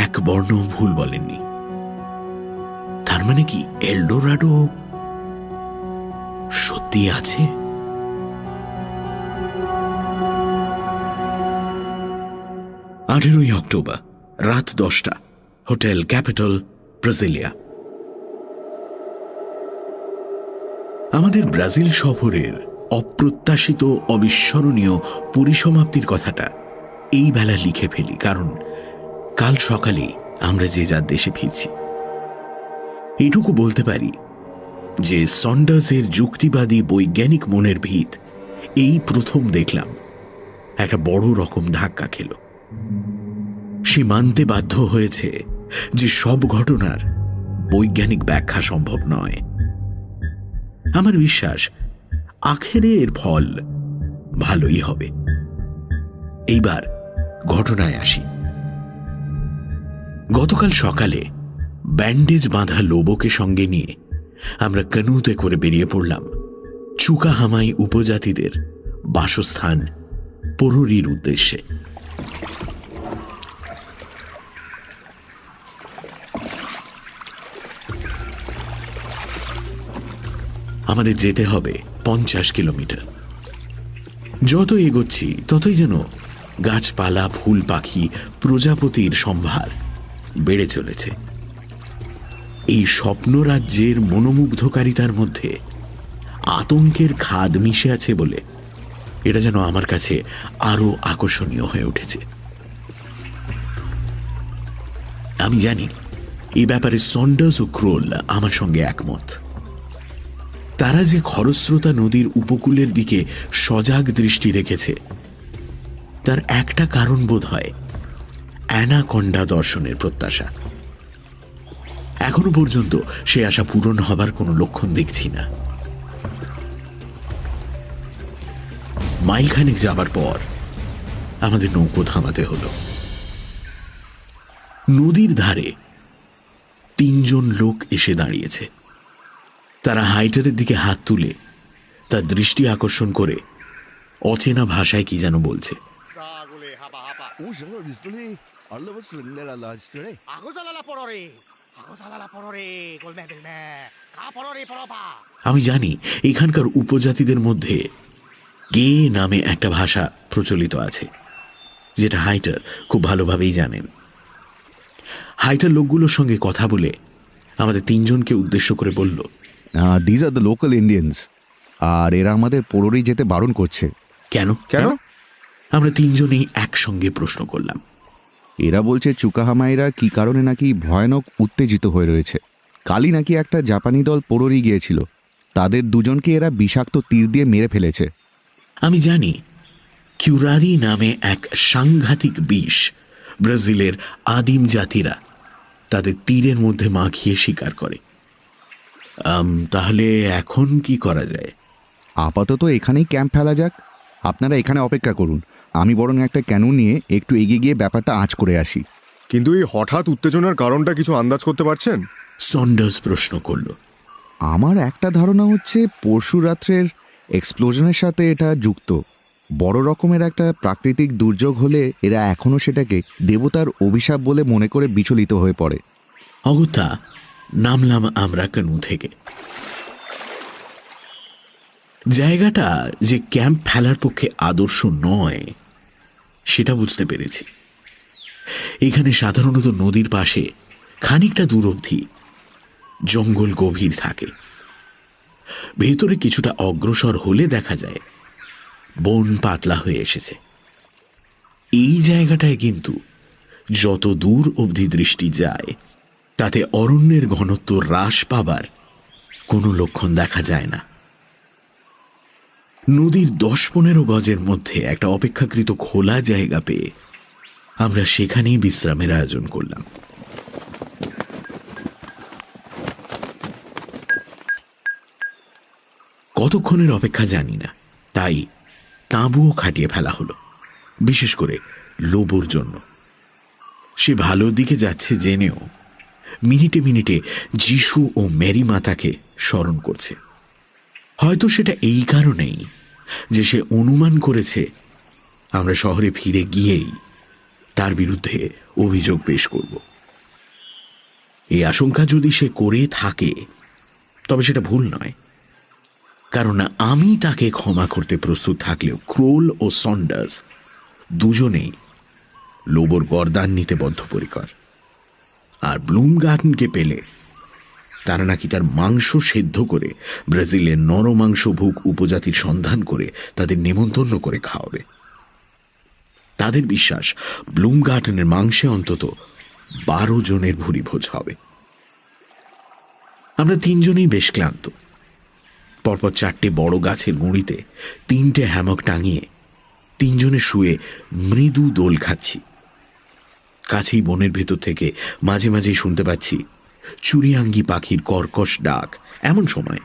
এক বর্ণ ভুল বলেননি। তার মানে কি এলডোরাডো সত্যি আছে? 18 অক্টোবর রাত 10টা, হোটেল ক্যাপিটাল, ব্রাজিলিয়া। আমাদের ব্রাজিল সফরের অপ্রত্যাশিত অবিস্মরণীয় পরিসমাপ্তির কথাটা এই বেলা লিখে ফেলি, কারণ কাল সকালে আমরা যে যার দেশে ফিরছি। এইটুকু বলতে পারি যে সন্ডার্সের যুক্তিবাদী বৈজ্ঞানিক মনের ভিত এই প্রথম দেখলাম একটা বড় রকম ধাক্কা খেল। সে মানতে বাধ্য হয়েছে যে সব ঘটনার বৈজ্ঞানিক ব্যাখ্যা সম্ভব নয়। আমার বিশ্বাস আখেরে এর ফল ভালোই হবে। এইবার ঘটনায় আসি। গতকাল সকালে ব্যান্ডেজ বাঁধা লোবোকে সঙ্গে নিয়ে আমরা কানুতে করে বেরিয়ে পড়লাম চুকাহামাই উপজাতিদের বাসস্থান প্রহরীর উদ্দেশ্যে। আমাদের যেতে হবে 50 কিলোমিটার। যত এগোচ্ছি ততই যেন গাছপালা, ফুল, পাখি, প্রজাপতির সম্ভার বেড়ে চলেছে। এই স্বপ্নরাজ্যের মনোমুগ্ধকারিতার মধ্যে আতঙ্কের খাদ মিশে আছে বলে এটা যেন আমার কাছে আরো আকর্ষণীয় হয়ে উঠেছে। আমি জানি এই ব্যাপারে সন্ডার্স ও ক্রোল আমার সঙ্গে একমত। তারা যে খরস্রোতা নদীর উপকূলের দিকে সজাগ দৃষ্টি রেখেছে তার একটা কারণ বোধ হয় অ্যানাকন্ডা দর্শনের প্রত্যাশা। এখনো পর্যন্ত সে আশা পূরণ হবার কোনো লক্ষণ দেখছি না। মাইলখানেক যাবার পর আমাদের নৌকো থামাতে হলো। নদীর ধারে 3 জন লোক এসে দাঁড়িয়েছে। তারা হাইটারের দিকে হাত তুলে তার দৃষ্টি আকর্ষণ করে অচেনা ভাষায় কি যেন বলছে। আমি জানি এখানকার উপজাতিদের মধ্যে গে নামে একটা ভাষা প্রচলিত আছে, যেটা হাইটার খুব ভালোভাবেই জানেন। হাইটার লোকগুলোর সঙ্গে কথা বলে আমাদের 3 জনকে উদ্দেশ্য করে বলল, these are the local Indians, আর এরা আমাদের পোরোরি যেতে বারণ করছে। কেন কেন? আমরা 3 জনেই একসঙ্গে প্রশ্ন করলাম। এরা বলছে চুকাহামাইরা কি কারণে নাকি ভয়ানক উত্তেজিত হয়ে রয়েছে। কালই নাকি একটা জাপানি দল পোরোরি গিয়েছিল, তাদের 2 জনকে এরা বিষাক্ত তীর দিয়ে মেরে ফেলেছে। আমি জানি কিউরারি নামে এক সাংঘাতিক বিষ ব্রাজিলের আদিম জাতিরা তাদের তীরের মধ্যে মাখিয়ে শিকার করে। তাহলে এখন কি করা যায়? আপাতত এখানেই ক্যাম্প ফেলা যাক। আপনারা এখানে অপেক্ষা করুন, আমি বরং একটা ক্যানু নিয়ে একটু এগিয়ে গিয়ে ব্যাপারটা আঁচ করে আসি। কিন্তু এই হঠাৎ উত্তেজনার কারণটা কিছু আন্দাজ করতে পারছেন? সন্ডার্স প্রশ্ন করল। আমার একটা ধারণা হচ্ছে পরশু রাত্রের এক্সপ্লোশনের সাথে এটা যুক্ত। বড় রকমের একটা প্রাকৃতিক দুর্যোগ হলে এরা এখনও সেটাকে দেবতার অভিশাপ বলে মনে করে বিচলিত হয়ে পড়ে। অগত্যা নামলাম আমরা ক্যানু থেকে। জায়গাটা যে ক্যাম্প ফেলার পক্ষে আদর্শ নয় সেটা বুঝতে পেরেছি। এখানে সাধারণত নদীর পাশে খানিকটা দূর অবধি জঙ্গল গভীর থাকে। ভেতরে কিছুটা অগ্রসর হলে দেখা যায় বন পাতলা হয়ে এসেছে। এই জায়গাটায় কিন্তু যত দূর অবধি দৃষ্টি যায় তাতে অরণ্যের ঘনত্ব হ্রাস পাবার কোনো লক্ষণ দেখা যায় না। নদীর 10-15 গজের মধ্যে একটা অপেক্ষাকৃত খোলা জায়গা পেয়ে আমরা সেখানেই বিশ্রামের আয়োজন করলাম। কতক্ষণের অপেক্ষা জানি না, তাই তাঁবুও খাটিয়ে ফেলা হলো, বিশেষ করে লোবোর জন্য। সে ভালোর দিকে যাচ্ছে জেনেও মিনিটে মিনিটে যিশু ও মেরি মাতাকে স্মরণ করছে। হয়তো সেটা এই কারণেই যে সে অনুমান করেছে আমরা শহরে ফিরে গিয়েই তার বিরুদ্ধে অভিযোগ পেশ করব। এই আশঙ্কা যদি সে করে থাকে তবে সেটা ভুল নয়, কারণ আমি তাকে ক্ষমা করতে প্রস্তুত থাকলেও ক্রোল ও সন্ডার্স দুজনেই লোবোর গর্দান নিতে বদ্ধপরিকর। আর ব্লুম গার্ডেনকে পেলে তারা নাকি তার মাংস সেদ্ধ করে ব্রাজিলের নরমাংসভুক উপজাতির সন্ধান করে তাদের নেমন্তন্ন করে খাওয়াবে। তাদের বিশ্বাস ব্লুম গার্ডেনের মাংসে অন্তত 12 জনের ভুরিভোজ হবে। আমরা 3 জনেই বেশ ক্লান্ত। পরপর 4টে বড় গাছের গুঁড়িতে 3টে হ্যামক টাঙিয়ে 3 জনে শুয়ে মৃদু দোল খাচ্ছি। কাছেই বনের ভেতর থেকে মাঝে মাঝে শুনতে পাচ্ছি চুরিয়াঙ্গি পাখির কর্কশ ডাক। এমন সময়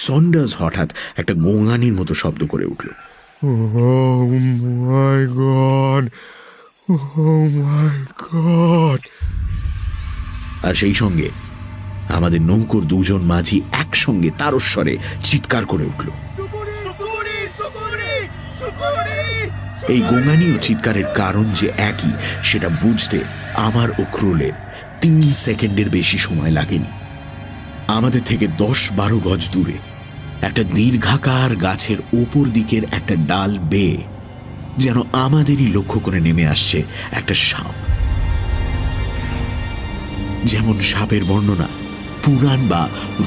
সন্ডার্স হঠাৎ একটা গোঙানির মতো শব্দ করে উঠল। Oh my God! Oh my God! আর সেই সঙ্গে আমাদের নৌকোর 2 জন মাঝি একসঙ্গে তারস্বরে চিৎকার করে উঠল। এই গোঙানি ও চিৎকারের কারণ যে একই সেটা বুঝতে আমার ও ক্রোলের 3 সেকেন্ডের বেশি সময় লাগেনি। আমাদের থেকে 10-12 গজ দূরে একটা দীর্ঘাকার গাছের ওপর দিকের একটা ডাল বেয়ে যেন আমাদেরই লক্ষ্য করে নেমে আসছে একটা সাপ। যেমন সাপের বর্ণনা পুরাণ বা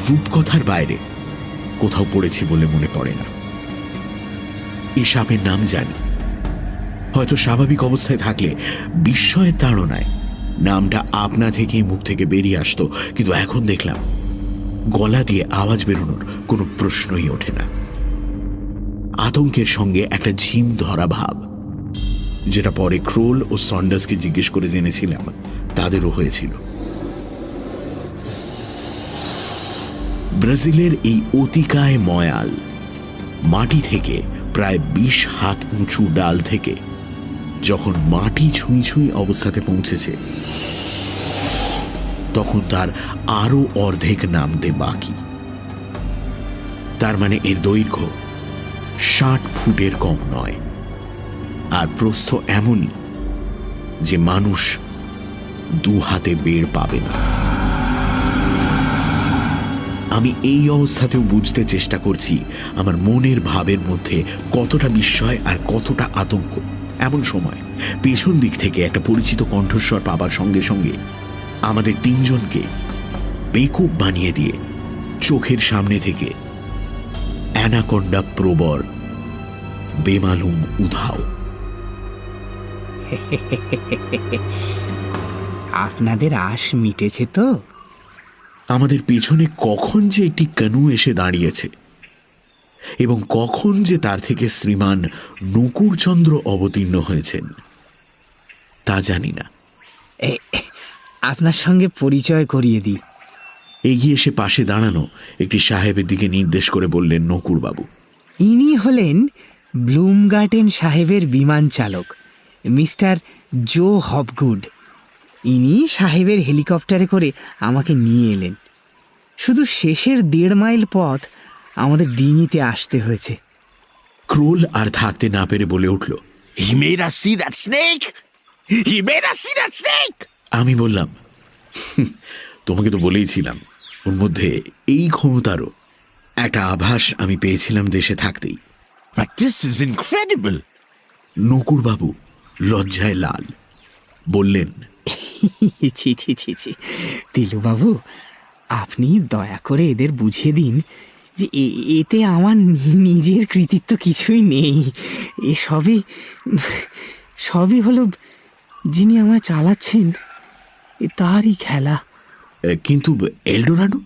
রূপকথার বাইরে কোথাও পড়েছি বলে মনে পড়ে না। এই সাপের নাম জানি, হয়তো স্বাভাবিক অবস্থায় থাকলে বিস্ময়ের তাড়নায় নামটা আপনা থেকেই মুখ থেকে বেরিয়ে আসতো, কিন্তু এখন দেখলাম গলা দিয়ে আওয়াজ বেরোনোর কোনো প্রশ্নই ওঠে না। আতঙ্কের সঙ্গে একটা ঝিম ধরা ভাব, যেটা পরে ক্রোল ও সন্ডার্সকে জিজ্ঞেস করে জেনেছিলাম তাদেরও হয়েছিল। ব্রাজিলের এই অতিকায় ময়াল মাটি থেকে প্রায় 20 হাত উঁচু ডাল থেকে যখন মাটি ছুঁই ছুঁই অবস্থাতে পৌঁছেছে, তখন তার আরো অর্ধেক নামতে বাকি। তার মানে এর দৈর্ঘ্য 60 ফুটের কম নয়, আর প্রস্থ এমনই যে মানুষ 2 হাতে বের পাবে না। আমি এই অবস্থাতেও বুঝতে চেষ্টা করছি আমার মনের ভাবের মধ্যে কতটা বিস্ময় আর কতটা আতঙ্ক। এমন সময় পেছন দিক থেকে একটা পরিচিত কণ্ঠস্বর পাবার সঙ্গে সঙ্গে আমাদের 3 জনকে বেকুব বানিয়ে দিয়ে চোখের সামনে থেকে অ্যানাকোন্ডা প্রবর বেমালুম উধাও। আপনাদের আশ মিটেছে তো? আমাদের পেছনে কখন যে একটি কানু এসে দাঁড়িয়েছে এবং কখন যে তার থেকে শ্রীমান নকুরচন্দ্র অবতীর্ণ হয়েছেন তা জানি না। আপনার সঙ্গে পরিচয় করিয়ে দিই। এগিয়ে এসে পাশে দাঁড়ানো একটি সাহেবের দিকে নির্দেশ করে বললেন, নকুরবাবু। ইনি হলেন ব্লুমগার্টেন সাহেবের বিমান চালক মিস্টার জো হপগুড। ইনি সাহেবের হেলিকপ্টারে করে আমাকে নিয়ে এলেন। শুধু শেষের 1.5 মাইল পথ আমাদের ডিঙিতে আসতে হয়েছে। ক্রোল আর থাকতে না পেরে বলে উঠল, He made us see that snake! He made us see that snake! আমি বললাম, তোমাকে তো বলেইছিলাম ওর মধ্যে এই ক্ষমতারও একটা আভাস আমি পেয়েছিলাম দেশে থাকতেই। But this is incredible! নকুরবাবু লজ্জায় লাল, বললেন, ছি ছি ছি ছি তিলুবাবু, আপনি দয়া করে এদের বুঝিয়ে দিন যে এতে আমার নিজের কৃতিত্ব কিছুই নেই। এ সবই হলো যিনি আমায় চালাচ্ছেন তারই খেলা। কিন্তু এলডোরাডো?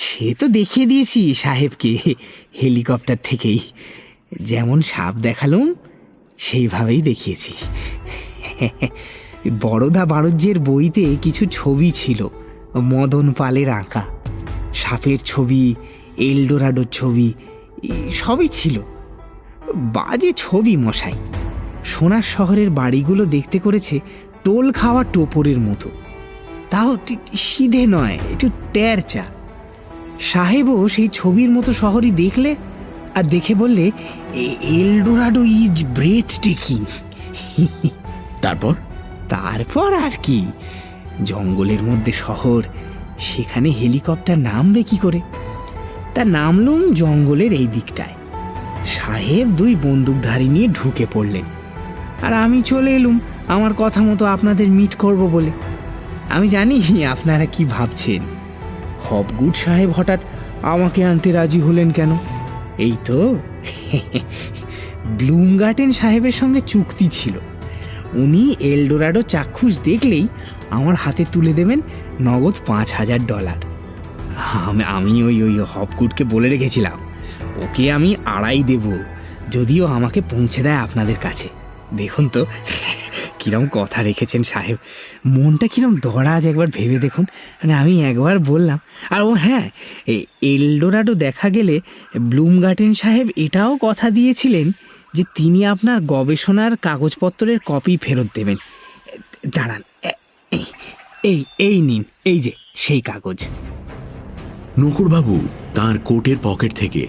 সে তো দেখিয়ে দিয়েছি সাহেবকে হেলিকপ্টার থেকেই। যেমন সাপ দেখালুম সেইভাবেই দেখিয়েছি। বড়দা বাণিজ্যের বইতে কিছু ছবি ছিল মদন পালের আঁকা, সাপের ছবি, এলডোরাডোর ছবি, সবই ছিল। বাজে ছবি মশাই। সোনার শহরের বাড়িগুলো দেখতে করেছে টোল খাওয়া টোপরের মতো, তাও সিধে নয়, একটু টেরচা। সাহেবও সেই ছবির মতো শহরই দেখলে আর দেখে বললে, এলডোরাডো ইজ ব্রেথ টেকিং। তারপর আর কি, জঙ্গলের মধ্যে শহর, সেখানে হেলিকপ্টার নামবে কি করে? তা নামলুম জঙ্গলের এই দিকটায়। সাহেব 2 বন্দুকধারী নিয়ে ঢুকে পড়লেন, আর আমি চলে এলুম আমার কথা মতো আপনাদের মিট করব বলে। আমি জানি আপনারা কি ভাবছেন, হপগুড সাহেব হঠাৎ আমাকে আনতে রাজি হলেন কেন? এই তো ব্লুমগার্টেন সাহেবের সঙ্গে চুক্তি ছিল, উনি এলডোরাডো চাক্ষুষ দেখলেই আমার হাতে তুলে দেবেন নগদ $5,000। আমি ওই হপগুডকে বলে রেখেছিলাম ওকে আমি 2.5 দেব, যদিও আমাকে পৌঁছে দেয় আপনাদের কাছে। দেখুন তো কিরম কথা রেখেছেন সাহেব, মনটা কিরম দরাজ, একবার ভেবে দেখুন। মানে আমি একবার বললাম, আর ও হ্যাঁ, এলডোরাডো দেখা গেলে ব্লুমগার্টেন সাহেব এটাও কথা দিয়েছিলেন যে তিনি আপনার গবেষণার কাগজপত্রের কপি ফেরত দেবেন। দাঁড়ান, এই নিন, এই যে সেই কাগজ। নকুরবাবু তাঁর কোটের পকেট থেকে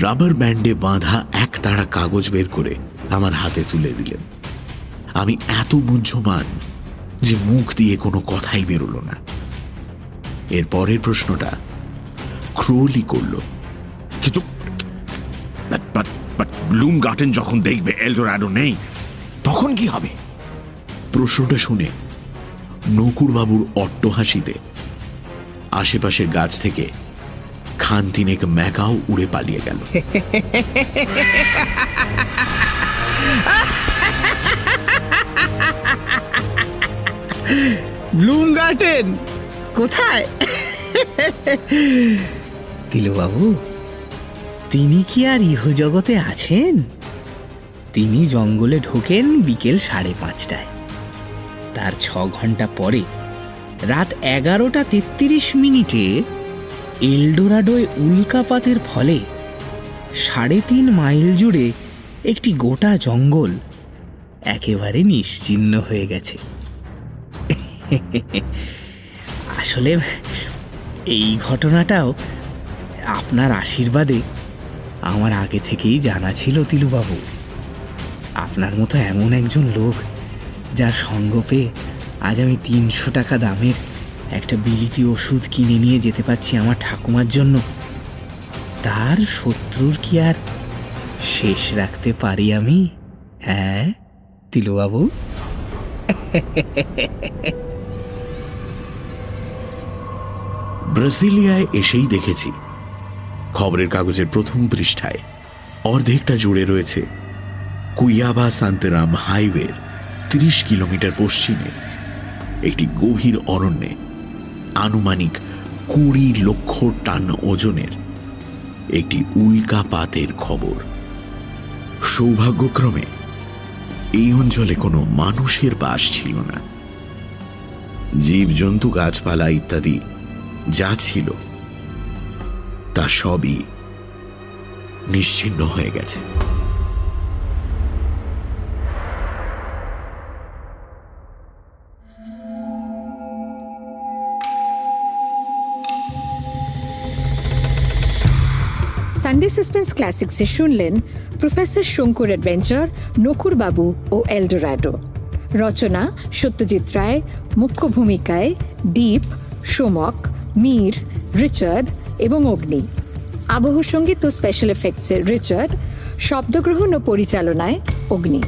রাবার ব্যান্ডে বাঁধা 1 তাড়া কাগজ বের করে আমার হাতে তুলে দিলেন। আমি এত মুহ্যমান যে মুখ দিয়ে কোনো কথাই বেরোলো না। এর পরের প্রশ্নটা ক্রোলি করল, কিন্তু ব্লুমগার্টেন যখন দেখবে এলডোরাডো নেই, তখন কি হবে? প্রশ্নটা শুনে নকুরবাবুর অট্টহাসিতে আশেপাশের গাছ থেকে খান তিনেক ম্যাকাও উড়ে পালিয়ে গেল। ব্লুম গার্ডেন কোথায়? তিলুবাবু, তিনি কি আর ইহজগতে আছেন? তিনি জঙ্গলে ঢোকেন বিকেল 5:30টায়। তার 6 ঘন্টা পরে রাত 11:33 এলডোরাডোয় উল্কাপাতের ফলে 3.5 মাইল জুড়ে একটি গোটা জঙ্গল একেবারে নিশ্চিহ্ন হয়ে গেছে। আসলে এই ঘটনাটাও আপনার আশীর্বাদে আমার আগে থেকেই জানা ছিল তিলুবাবু। আপনার মতো এমন একজন লোক যার সঙ্গ পেয়ে আজ আমি 300 টাকা দামের একটা বিলিতি ওষুধ কিনে নিয়ে যেতে পারছি আমার ঠাকুমার জন্য, তার শত্রুর কি আর শেষ রাখতে পারি আমি? হ্যাঁ তিলুবাবু? ব্রাজিলিয়ায় এসেই দেখেছি খবরের কাগজের প্রথম পৃষ্ঠায় অর্ধেকটা জুড়ে রয়েছে কুইয়াবা সান্তেরাম হাইওয়ের 30 কিলোমিটার পশ্চিমে একটি গভীর অরণ্যে আনুমানিক 20 লক্ষ টন ওজনের একটি উল্কাপাতের খবর। সৌভাগ্যক্রমে এই অঞ্চলে কোনো মানুষের বাস ছিল না। জীবজন্তু, গাছপালা ইত্যাদি যা ছিল তা সবই নিশ্চিহ্ন হয়ে গেছে। সানডে সাসপেন্স ক্লাসিক্সে শুনলেন প্রফেসর শঙ্কুর অ্যাডভেঞ্চার, নকুরবাবু ও এলডোরাডো। রচনা সত্যজিৎ রায়, মুখ্য ভূমিকায় দীপ, সোমক, মীর, রিচার্ড এবং অগ্নি। আবহ সঙ্গীত ও স্পেশাল এফেক্টসে রিচার্ড, শব্দগ্রহণ ও পরিচালনায় অগ্নি।